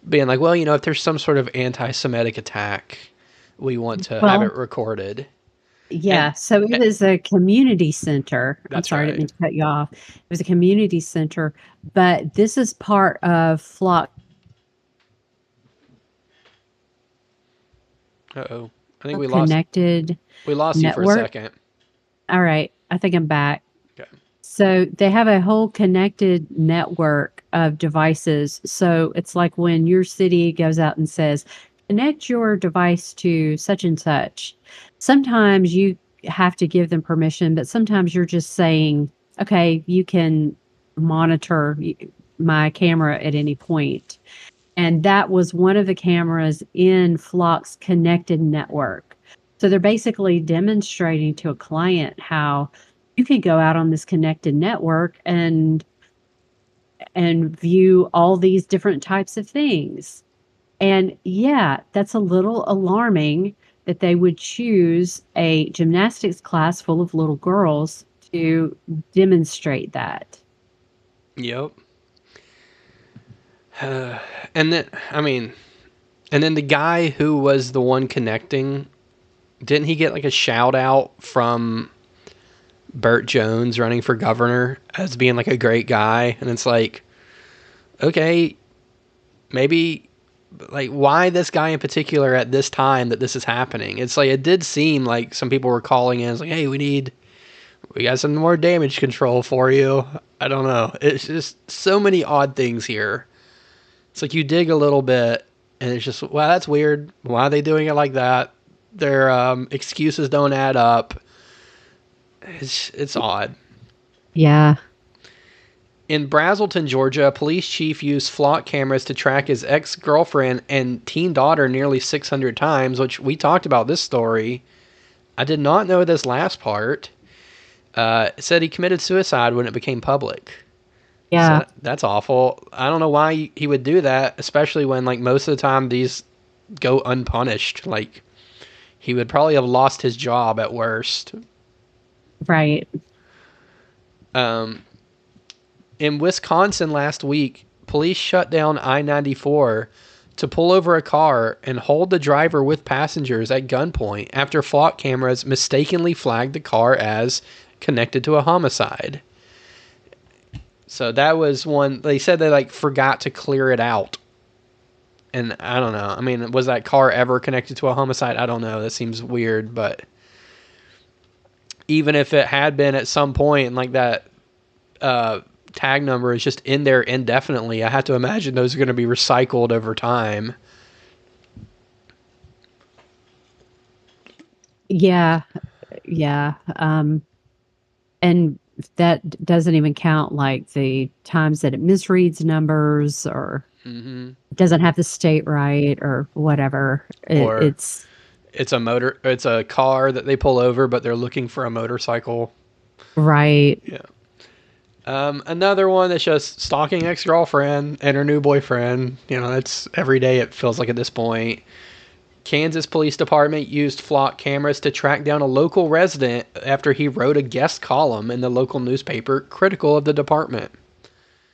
[SPEAKER 1] being like, well, if there's some sort of anti-Semitic attack, we want to have it recorded.
[SPEAKER 2] Yeah, so it was a community center. I'm sorry, I didn't mean to cut you off. It was a community center, but this is part of Flock.
[SPEAKER 1] Uh-oh. I think we lost you for a second.
[SPEAKER 2] All right. I think I'm back.
[SPEAKER 1] Okay.
[SPEAKER 2] So they have a whole connected network of devices. So it's like when your city goes out and says, connect your device to such and such. Sometimes you have to give them permission, but sometimes you're just saying, okay, you can monitor my camera at any point. And that was one of the cameras in Flock's connected network. So they're basically demonstrating to a client how you can go out on this connected network and view all these different types of things. And yeah, that's a little alarming that they would choose a gymnastics class full of little girls to demonstrate that.
[SPEAKER 1] Yep. And then the guy who was the one connecting, didn't he get like a shout out from Burt Jones running for governor as being like a great guy? And it's like, okay, maybe, like, why this guy in particular at this time that this is happening? It's like, it did seem like some people were calling in, it's like, hey, we got some more damage control for you. I don't know. It's just so many odd things here. It's like you dig a little bit and it's just, wow, that's weird. Why are they doing it like that? Their excuses don't add up. It's odd.
[SPEAKER 2] Yeah.
[SPEAKER 1] In Brazelton, Georgia, a police chief used Flock cameras to track his ex-girlfriend and teen daughter nearly 600 times, which we talked about this story. I did not know this last part. It said he committed suicide when it became public.
[SPEAKER 2] Yeah.
[SPEAKER 1] So that's awful. I don't know why he would do that, especially when, like, most of the time these go unpunished. Like, he would probably have lost his job at worst.
[SPEAKER 2] Right.
[SPEAKER 1] Um, in Wisconsin last week, police shut down I-94 to pull over a car and hold the driver with passengers at gunpoint after flock cameras mistakenly flagged the car as connected to a homicide. So that was one. They said they like forgot to clear it out. And I don't know. I mean, was that car ever connected to a homicide? I don't know. That seems weird, but even if it had been at some point, and like that tag number is just in there indefinitely, I have to imagine those are going to be recycled over time.
[SPEAKER 2] Yeah, yeah. And that doesn't even count like the times that it misreads numbers or doesn't have the state right or whatever.
[SPEAKER 1] Or
[SPEAKER 2] It's
[SPEAKER 1] it's a car that they pull over, but they're looking for a motorcycle.
[SPEAKER 2] right.
[SPEAKER 1] Yeah. Another one that's just stalking ex-girlfriend and her new boyfriend. You know, that's every day it feels like at this point. Kansas Police Department used flock cameras to track down a local resident after he wrote a guest column in the local newspaper critical of the department.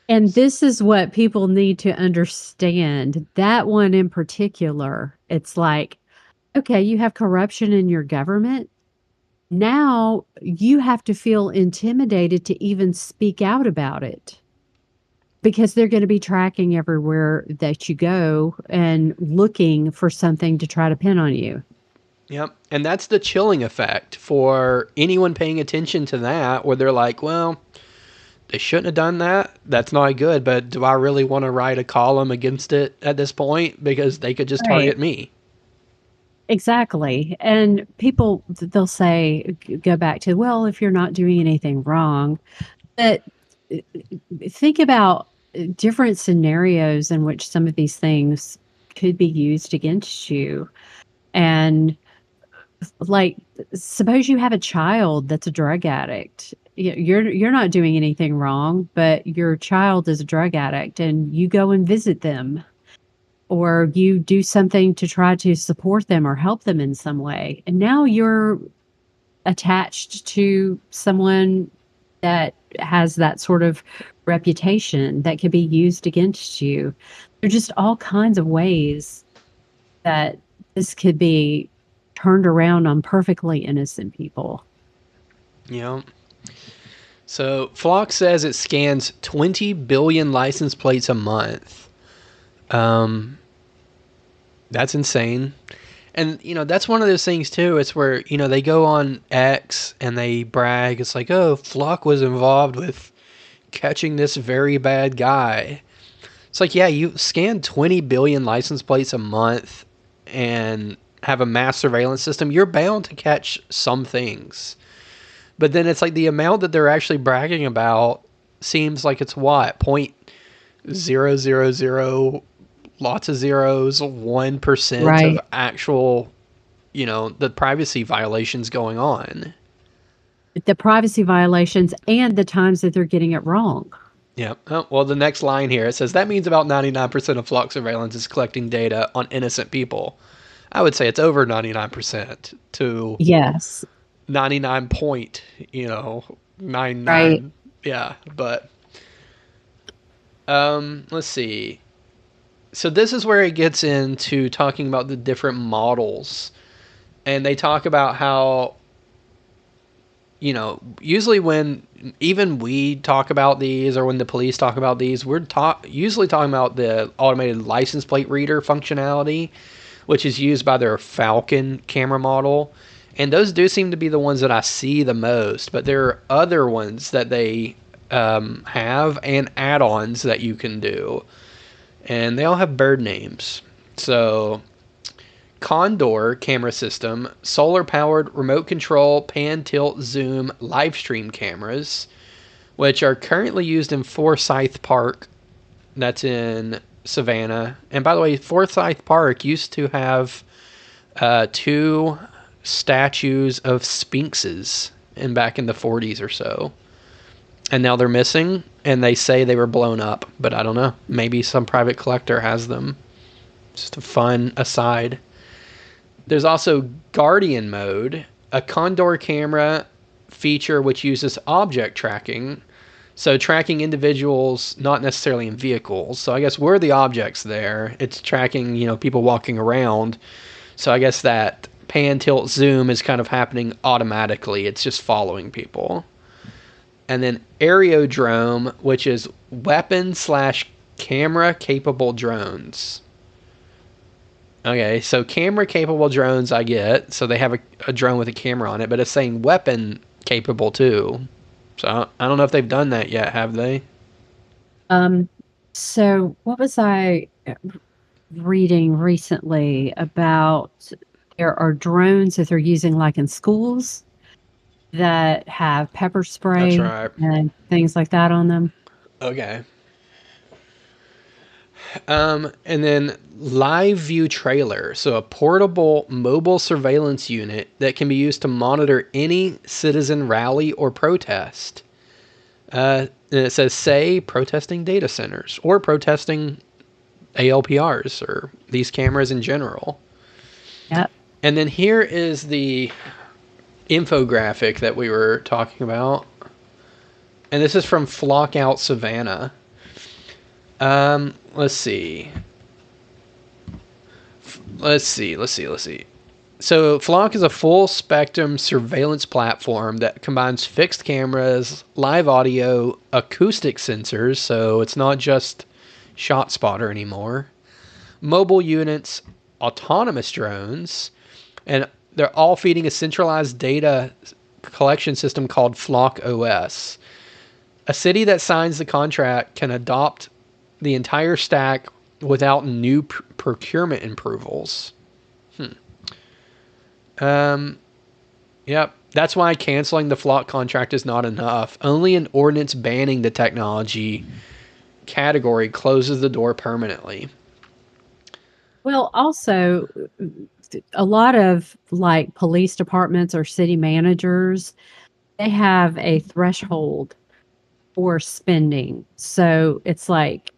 [SPEAKER 2] And this is what people need to understand. That one in particular, it's like, okay, you have corruption in your government. Now you have to feel intimidated to even speak out about it because they're going to be tracking everywhere that you go and looking for something to try to pin on you.
[SPEAKER 1] Yep. And that's the chilling effect for anyone paying attention to that, where they're like, well, they shouldn't have done that. That's not good, but do I really want to write a column against it at this point? Because they could just
[SPEAKER 2] Right.
[SPEAKER 1] target me.
[SPEAKER 2] Exactly. And people, they'll say, go back to, well, if you're not doing anything wrong. But think about different scenarios in which some of these things could be used against you. And like, suppose you have a child that's a drug addict. You're not doing anything wrong, but your child is a drug addict, and you go and visit them, or you do something to try to support them or help them in some way, and now you're attached to someone that has that sort of reputation that could be used against you. There are just all kinds of ways that this could be turned around on perfectly innocent people.
[SPEAKER 1] You know? So Flock says it scans 20 billion license plates a month. That's insane. And, you know, that's one of those things, too. It's where, you know, they go on X and they brag. It's like, oh, Flock was involved with catching this very bad guy. It's like, yeah, you scan 20 billion license plates a month and have a mass surveillance system. You're bound to catch some things. But then it's like the amount that they're actually bragging about seems like it's what? 0.000, lots of zeros, 1% of
[SPEAKER 2] Right.
[SPEAKER 1] actual, you know, the privacy violations going on.
[SPEAKER 2] The privacy violations and the times that they're getting it wrong.
[SPEAKER 1] Yeah. Oh, well, the next line here, it says that means about 99% of flock surveillance is collecting data on innocent people. I would say it's over 99% to
[SPEAKER 2] Yes.
[SPEAKER 1] 99 point, you know,
[SPEAKER 2] Right.
[SPEAKER 1] 99. Yeah. But, let's see. So this is where it gets into talking about the different models. And they talk about how, you know, usually when even we talk about these or when the police talk about these, we're usually talking about the automated license plate reader functionality, which is used by their Falcon camera model. And those do seem to be the ones that I see the most, but there are other ones that they have and add-ons that you can do. And they all have bird names. So Condor camera system, solar powered remote control pan tilt zoom live stream cameras, which are currently used in Forsyth Park, that's in Savannah. And by the way, Forsyth Park used to have two statues of sphinxes in back in the 40s or so. And now they're missing, and they say they were blown up, but I don't know. Maybe some private collector has them. Just a fun aside. There's also Guardian mode, a Condor camera feature which uses object tracking So tracking individuals, not necessarily in vehicles. So I guess we're the objects there. It's tracking, people walking around. So I guess that pan, tilt, zoom is kind of happening automatically. It's just following people. And then aerodrome, which is weapon slash camera capable drones. Okay, so camera capable drones I get. So they have a drone with a camera on it, but it's saying weapon capable too. So I don't know if they've done that yet, have they?
[SPEAKER 2] Um, so what was I reading recently about? There are drones that they're using like in schools that have pepper
[SPEAKER 1] That's
[SPEAKER 2] spray
[SPEAKER 1] right.
[SPEAKER 2] and things like that on them.
[SPEAKER 1] Okay. And then live view trailer. So a portable mobile surveillance unit that can be used to monitor any citizen rally or protest. And it says, say, protesting data centers or protesting ALPRs or these cameras in general.
[SPEAKER 2] Yep.
[SPEAKER 1] And then here is the infographic that we were talking about. And this is from Flock Out Savannah. Let's see. Let's see. So Flock is a full spectrum surveillance platform that combines fixed cameras, live audio, acoustic sensors, so it's not just shot spotter anymore, mobile units, autonomous drones, and they're all feeding a centralized data collection system called Flock OS. A city that signs the contract can adopt the entire stack without new procurement approvals. Yep. That's why canceling the Flock contract is not enough. Only an ordinance banning the technology category closes the door permanently.
[SPEAKER 2] Well, also, a lot of like police departments or city managers, they have a threshold for spending. So it's like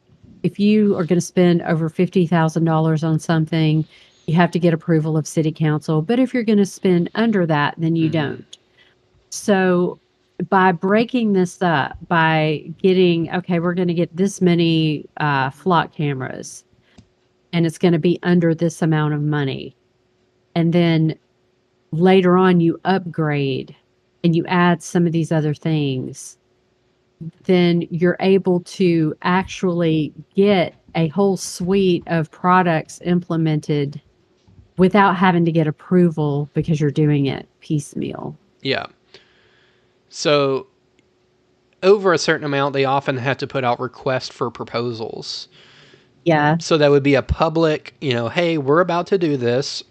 [SPEAKER 2] if you are going to spend over $50,000 on something, you have to get approval of city council. But if you're going to spend under that, then you don't. So by breaking this up, by getting, okay, we're going to get this many flock cameras and it's going to be under this amount of money. And then later on, you upgrade and you add some of these other things, then you're able to actually get a whole suite of products implemented without having to get approval because you're doing it piecemeal.
[SPEAKER 1] Yeah. So over a certain amount, they often have to put out requests for proposals.
[SPEAKER 2] Yeah.
[SPEAKER 1] So that would be a public, hey, we're about to do this,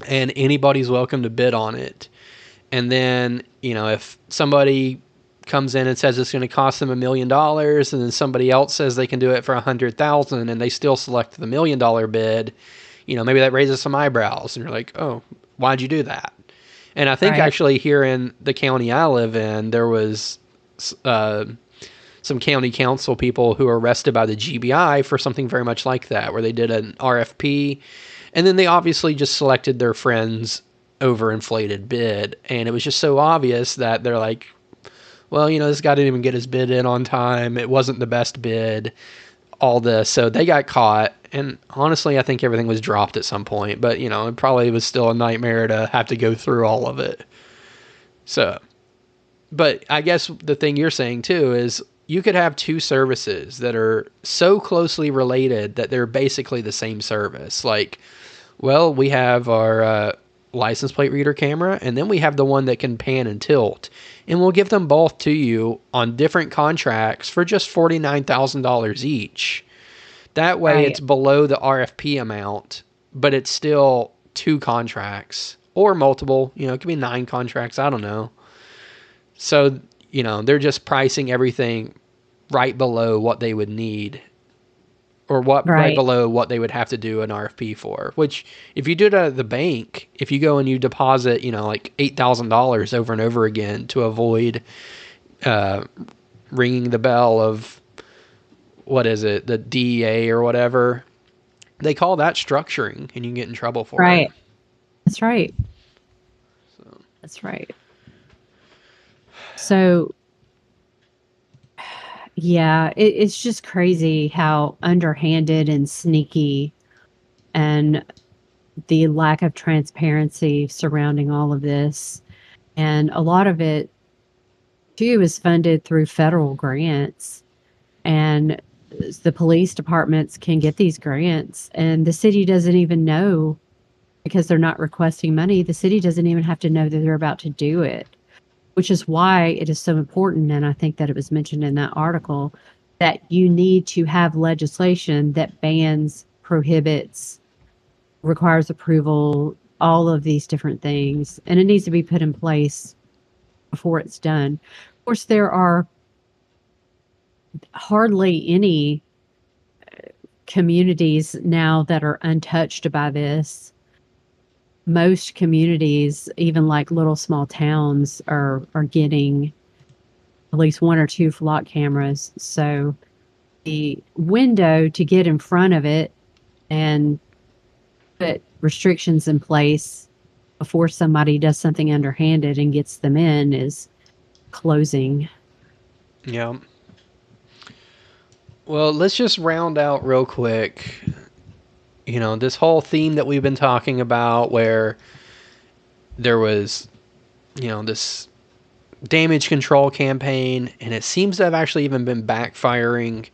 [SPEAKER 1] and anybody's welcome to bid on it. And then, if somebody comes in and says it's going to cost them $1 million, and then somebody else says they can do it for 100,000, and they still select the $1 million bid, maybe that raises some eyebrows, and you're like, oh, why'd you do that? And I think
[SPEAKER 2] Right.
[SPEAKER 1] actually here in the county I live in, there was some county council people who were arrested by the GBI for something very much like that, where they did an RFP, and then they obviously just selected their friends overinflated bid, and it was just so obvious that they're like, well, this guy didn't even get his bid in on time. It wasn't the best bid. All this, so they got caught, and honestly, I think everything was dropped at some point. But it probably was still a nightmare to have to go through all of it. So, but I guess the thing you're saying too is you could have two services that are so closely related that they're basically the same service. Like, well, we have our license plate reader camera, and then we have the one that can pan and tilt. And we'll give them both to you on different contracts for just $49,000 each. That way
[SPEAKER 2] Right.
[SPEAKER 1] it's below the RFP amount, but it's still two contracts or multiple. It could be 9 contracts. I don't know. So, they're just pricing everything right below what they would need, or what right
[SPEAKER 2] Right.
[SPEAKER 1] below what they would have to do an RFP for. Which, if you do it at the bank, if you go and you deposit, like $8,000 over and over again to avoid uh, ringing the bell of what is it, the DEA or whatever, they call that structuring, and you can get in trouble for it.
[SPEAKER 2] Right. That's right. That's right. So Yeah, it's just crazy how underhanded and sneaky and the lack of transparency surrounding all of this. And a lot of it, too, is funded through federal grants. And the police departments can get these grants, and the city doesn't even know because they're not requesting money. The city doesn't even have to know that they're about to do it, which is why it is so important. And I think that it was mentioned in that article that you need to have legislation that bans, prohibits, requires approval, all of these different things. And it needs to be put in place before it's done. Of course, there are hardly any communities now that are untouched by this. Most communities, even like little small towns, are getting at least one or two flock cameras. So the window to get in front of it and put restrictions in place before somebody does something underhanded and gets them in is closing.
[SPEAKER 1] Yeah. Well, let's just round out real quick. This whole theme that we've been talking about where there was, this damage control campaign, and it seems to have actually even been backfiring.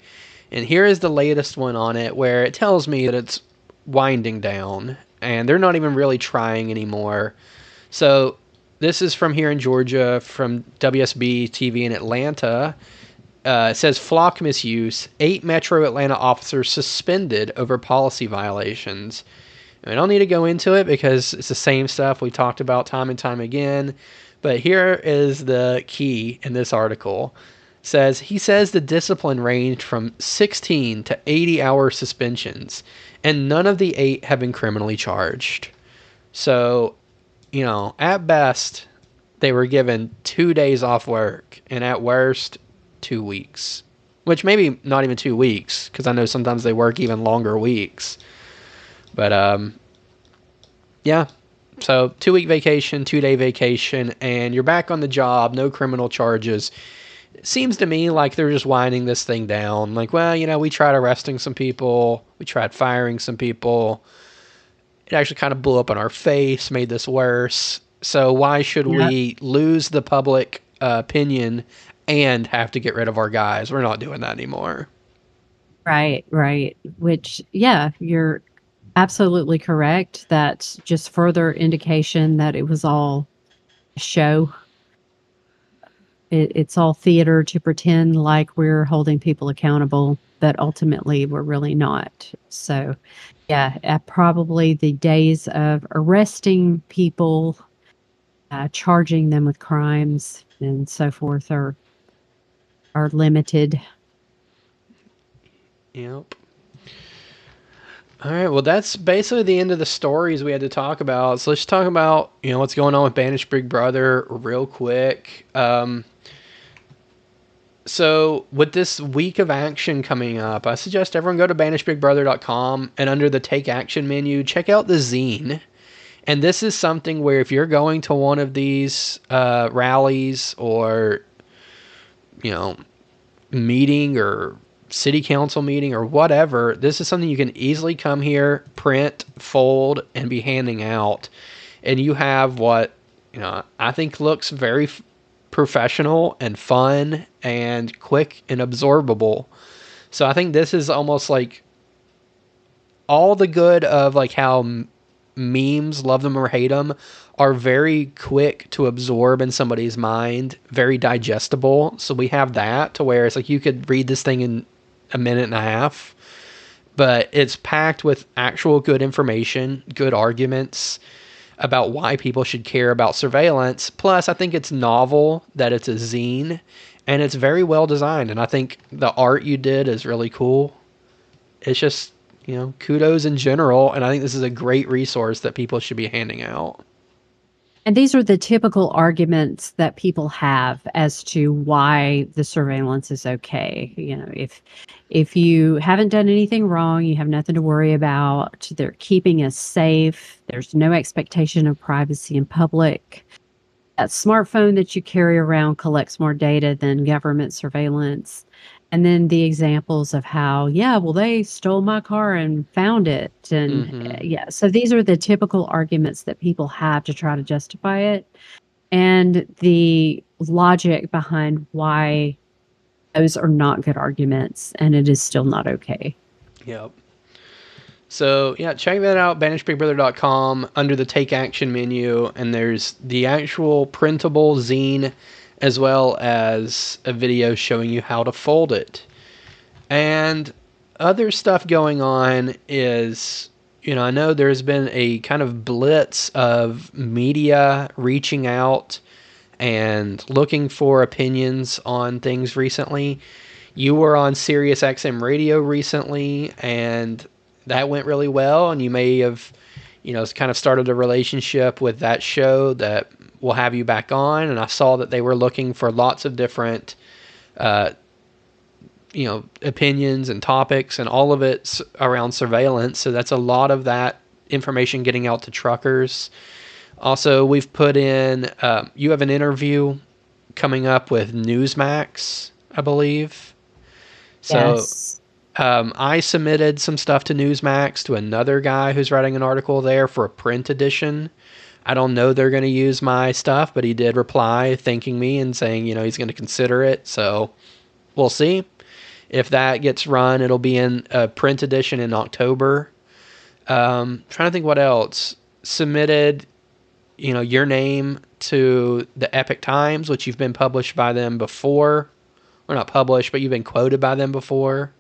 [SPEAKER 1] And here is the latest one on it where it tells me that it's winding down and they're not even really trying anymore. So this is from here in Georgia, from WSB TV in Atlanta. It says flock misuse. 8 Metro Atlanta officers suspended over policy violations. I don't need to go into it because it's the same stuff we talked about time and time again. But here is the key in this article. He says the discipline ranged from 16 to 80-hour suspensions, and none of the 8 have been criminally charged. So, at best, they were given 2 days off work, and at worst, 2 weeks. Which maybe not even 2 weeks, because I know sometimes they work even longer weeks. But, yeah. So 2-week vacation, 2-day vacation, and you're back on the job, no criminal charges. It seems to me like they're just winding this thing down. Like, well, we tried arresting some people, we tried firing some people. It actually kind of blew up in our face, made this worse. So why should
[SPEAKER 2] Yeah.
[SPEAKER 1] we lose the public opinion and have to get rid of our guys? We're not doing that anymore.
[SPEAKER 2] Right, right. Which, yeah, you're absolutely correct. That's just further indication that it was all a show. It's all theater to pretend like we're holding people accountable, but ultimately we're really not. So, yeah, probably the days of arresting people, charging them with crimes, and so forth are limited.
[SPEAKER 1] Yep. All right, well, that's basically the end of the stories we had to talk about. So let's talk about what's going on with Banished Big Brother real quick. So with this week of action coming up, I suggest everyone go to banishedbigbrother.com and under the Take Action menu, check out the zine. And this is something where if you're going to one of these rallies or meeting or city council meeting or whatever, this is something you can easily come here, print, fold, and be handing out. And you have what I think looks very professional and fun and quick and absorbable. So I think this is almost like all the good of like how memes, love them or hate them, are very quick to absorb in somebody's mind, very digestible. So we have that to where it's like you could read this thing in a minute and a half, but it's packed with actual good information, good arguments about why people should care about surveillance. Plus, I think it's novel that it's a zine and it's very well designed. And I think the art you did is really cool. It's just, kudos in general. And I think this is a great resource that people should be handing out.
[SPEAKER 2] And these are the typical arguments that people have as to why the surveillance is okay. If you haven't done anything wrong, you have nothing to worry about. They're keeping us safe. There's no expectation of privacy in public. That smartphone that you carry around collects more data than government surveillance. And then the examples of how, yeah, well, they stole my car and found it. And
[SPEAKER 1] Mm-hmm.
[SPEAKER 2] yeah, so these are the typical arguments that people have to try to justify it. And the logic behind why those are not good arguments and it is still not okay.
[SPEAKER 1] Yep. So yeah, check that out, banishedbigbrother.com, under the Take Action menu, and there's the actual printable zine as well as a video showing you how to fold it. And other stuff going on is, I know there's been a kind of blitz of media reaching out and looking for opinions on things recently. You were on Sirius XM radio recently, and that went really well. And you may have, kind of started a relationship with that show that will have you back on. And I saw that they were looking for lots of different, opinions and topics, and all of it's around surveillance. So that's a lot of that information getting out to truckers. Also, we've put in, you have an interview coming up with Newsmax, I believe. So
[SPEAKER 2] Yes.
[SPEAKER 1] I submitted some stuff to Newsmax to another guy who's writing an article there for a print edition. I don't know they're going to use my stuff, but he did reply thanking me and saying, he's going to consider it. So we'll see. If that gets run, it'll be in a print edition in October. Trying to think what else. Submitted, your name to the Epic Times, which you've been published by them before. Or not published, but you've been quoted by them before.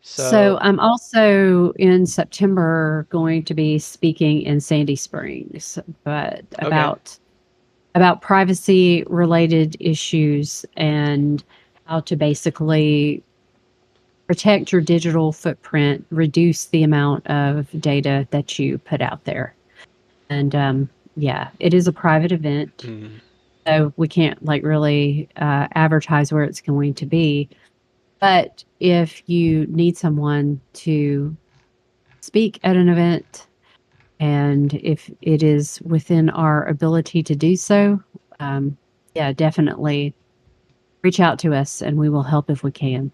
[SPEAKER 2] So
[SPEAKER 1] So,
[SPEAKER 2] I'm also in September going to be speaking in Sandy Springs, but
[SPEAKER 1] okay.
[SPEAKER 2] about privacy related issues and how to basically protect your digital footprint, reduce the amount of data that you put out there. And yeah, it is a private event,
[SPEAKER 1] Mm.
[SPEAKER 2] so we can't like really advertise where it's going to be. But if you need someone to speak at an event, and if it is within our ability to do so, yeah, definitely reach out to us and we will help if we can.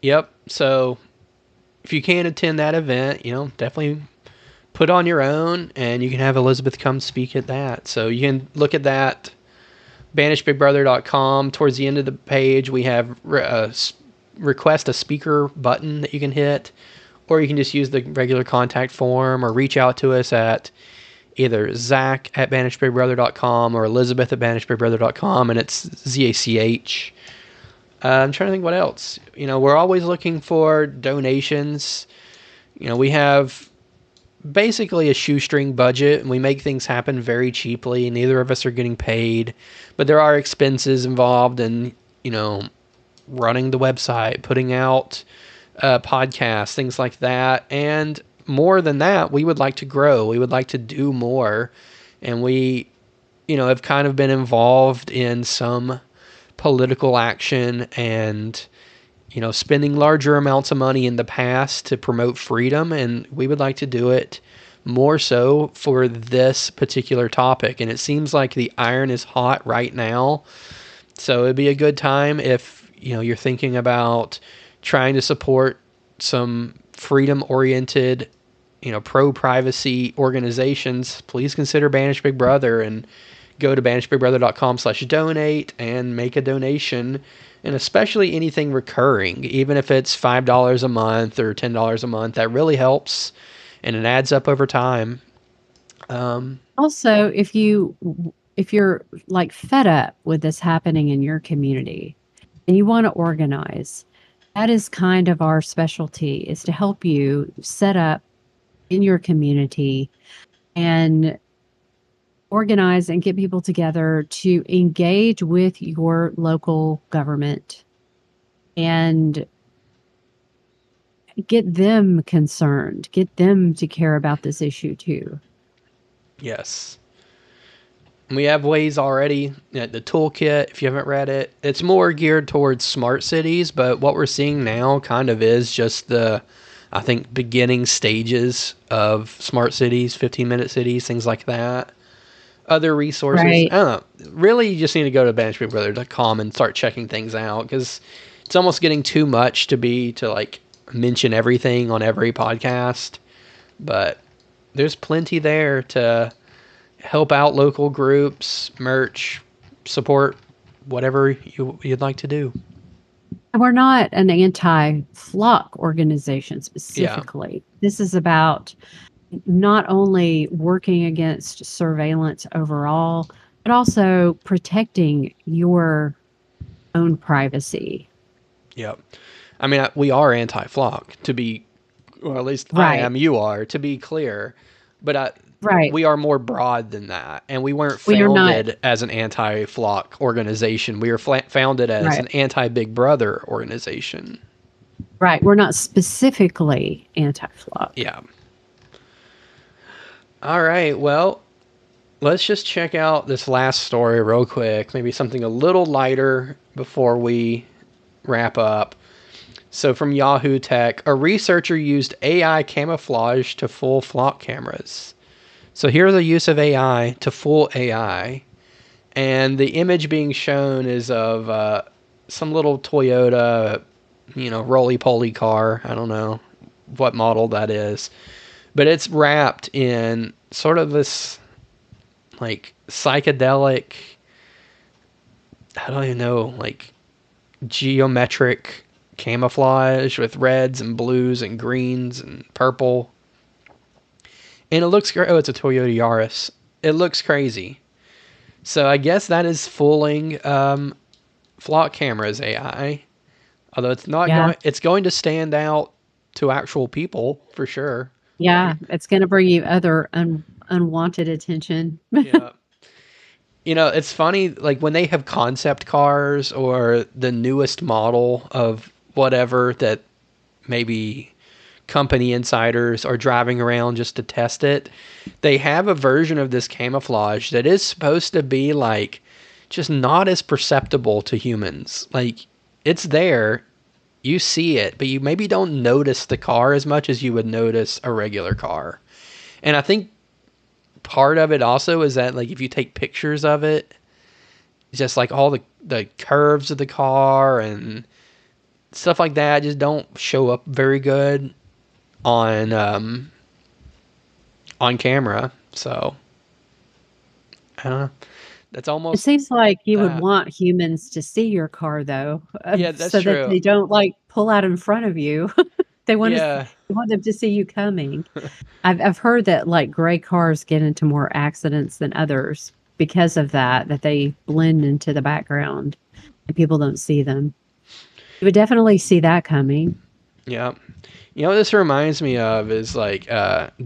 [SPEAKER 1] Yep. So, if you can attend that event, definitely put on your own, and you can have Elizabeth come speak at that. So, you can look at that, banishedbigbrother.com. Towards the end of the page, we have request a speaker button that you can hit, or you can just use the regular contact form or reach out to us at either Zach at banishedbigbrother.com or Elizabeth at banishedbigbrother.com, and it's ZACH. I'm trying to think what else. We're always looking for donations. We have basically a shoestring budget, and we make things happen very cheaply. Neither of us are getting paid, but there are expenses involved in, running the website, putting out podcasts, things like that. And more than that, we would like to grow. We would like to do more. And we, have kind of been involved in some political action and, spending larger amounts of money in the past to promote freedom. And we would like to do it more so for this particular topic. And it seems like the iron is hot right now. So it'd be a good time if, you're thinking about trying to support some freedom oriented, pro privacy organizations. Please consider Banish Big Brother and go to banishedbigbrother.com/donate and make a donation. And especially anything recurring, even if it's $5 a month or $10 a month, that really helps, and it adds up over time.
[SPEAKER 2] Also, if you're like fed up with this happening in your community and you want to organize, that is kind of our specialty, is to help you set up in your community and organize and get people together to engage with your local government and get them concerned, get them to care about this issue too.
[SPEAKER 1] Yes. We have ways already. The toolkit, if you haven't read it, it's more geared towards smart cities, but what we're seeing now kind of is just the, I think, beginning stages of smart cities, 15-minute cities, things like that. Other resources, I
[SPEAKER 2] Right.
[SPEAKER 1] don't know. Really, you just need to go to banishedbigbrother.com and start checking things out, because it's almost getting too much to like mention everything on every podcast, but there's plenty there to help out local groups, merch, support whatever you'd like to do.
[SPEAKER 2] And we're not an anti-flock organization
[SPEAKER 1] Yeah.
[SPEAKER 2] specifically. This is about not only working against surveillance overall, but also protecting your own privacy.
[SPEAKER 1] Yep. I mean, we are anti-flock, to be, or at least I
[SPEAKER 2] Right.
[SPEAKER 1] am, you are, to be clear. But
[SPEAKER 2] Right.
[SPEAKER 1] we are more broad than that. And we weren't
[SPEAKER 2] We are not.
[SPEAKER 1] founded as an anti-flock organization. We were founded as
[SPEAKER 2] Right.
[SPEAKER 1] an anti-Big Brother organization.
[SPEAKER 2] Right. We're not specifically anti-flock.
[SPEAKER 1] Yeah. All right. Well, let's just check out this last story real quick. Maybe something a little lighter before we wrap up. So, from Yahoo Tech, a researcher used AI camouflage to fool flock cameras. So, here's the use of AI to fool AI. And the image being shown is of some little Toyota, roly-poly car. I don't know what model that is. But it's wrapped in sort of this, like, psychedelic, I don't even know, like, geometric camouflage with reds and blues and greens and purple. And it looks great. Oh, it's a Toyota Yaris. It looks crazy. So I guess that is fooling flock cameras AI. Although it's not
[SPEAKER 2] Yeah.
[SPEAKER 1] going, it's going to stand out to actual people for sure.
[SPEAKER 2] Yeah. It's going to bring you other unwanted attention.
[SPEAKER 1] Yeah. It's funny, like when they have concept cars or the newest model of whatever that maybe company insiders are driving around just to test it, they have a version of this camouflage that is supposed to be like just not as perceptible to humans. Like it's there, you see it, but you maybe don't notice the car as much as you would notice a regular car. And I think part of it also is that like if you take pictures of it, just like all the curves of the car and stuff like that just don't show up very good on on camera. So I don't know. That's
[SPEAKER 2] It
[SPEAKER 1] almost
[SPEAKER 2] seems like you would
[SPEAKER 1] that.
[SPEAKER 2] want humans to see your car, though,
[SPEAKER 1] Yeah, that's
[SPEAKER 2] so that
[SPEAKER 1] true.
[SPEAKER 2] they don't like pull out in front of you. They want to.
[SPEAKER 1] Yeah.
[SPEAKER 2] You want them to see you coming. I've heard that like gray cars get into more accidents than others because of that. That they blend into the background and people don't see them. You would definitely see that coming.
[SPEAKER 1] Yeah. You know what this reminds me of is like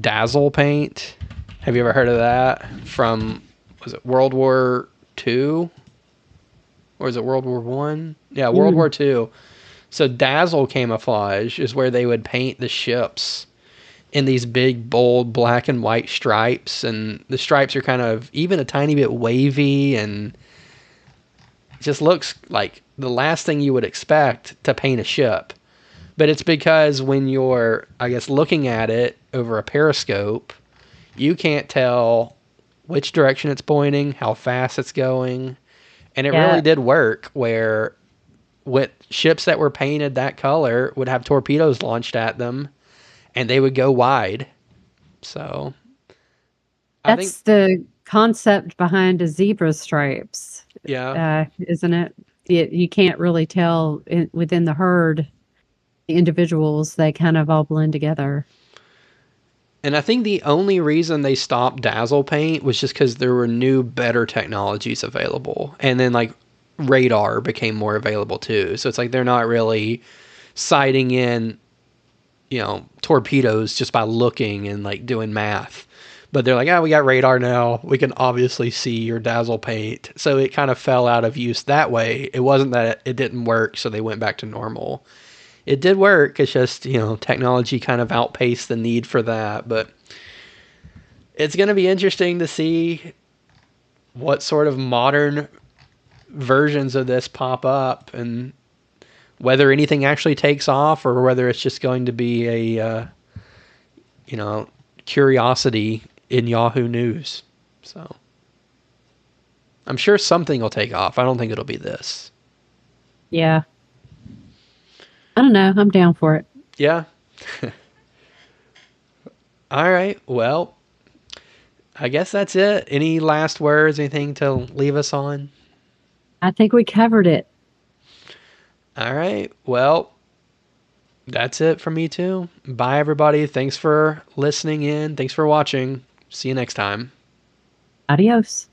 [SPEAKER 1] Dazzle paint. Have you ever heard of that? From was it World War II? Or is it World War I? Yeah, World
[SPEAKER 2] Mm,
[SPEAKER 1] War II. So Dazzle camouflage is where they would paint the ships in these big, bold black and white stripes, and the stripes are kind of even a tiny bit wavy, and it just looks like the last thing you would expect to paint a ship. But it's because when you're, I guess, looking at it over a periscope, you can't tell which direction it's pointing, how fast it's going, and it really
[SPEAKER 2] yeah,
[SPEAKER 1] did work where with ships that were painted that color would have torpedoes launched at them and they would go wide. So I think,
[SPEAKER 2] that's the concept behind a zebra stripes,
[SPEAKER 1] yeah.
[SPEAKER 2] isn't it? You can't really tell within the herd, the individuals. They kind of all blend together.
[SPEAKER 1] And I think the only reason they stopped Dazzle paint was just because there were new, better technologies available. And then, like, radar became more available too. So it's like they're not really sighting in, torpedoes just by looking and, like, doing math. But they're like, we got radar now. We can obviously see your Dazzle paint. So it kind of fell out of use that way. It wasn't that it didn't work, so they went back to normal. It did work. It's just, technology kind of outpaced the need for that. But it's going to be interesting to see what sort of modern versions of this pop up and whether anything actually takes off or whether it's just going to be you know, curiosity in Yahoo News. So I'm sure something will take off. I don't think it'll be this.
[SPEAKER 2] Yeah. I don't know. I'm down for it.
[SPEAKER 1] Yeah. All right. Well, I guess that's it. Any last words? Anything to leave us on?
[SPEAKER 2] I think we covered it.
[SPEAKER 1] All right. Well, that's it from me too. Bye, everybody. Thanks for listening in. Thanks for watching. See you next time.
[SPEAKER 2] Adios.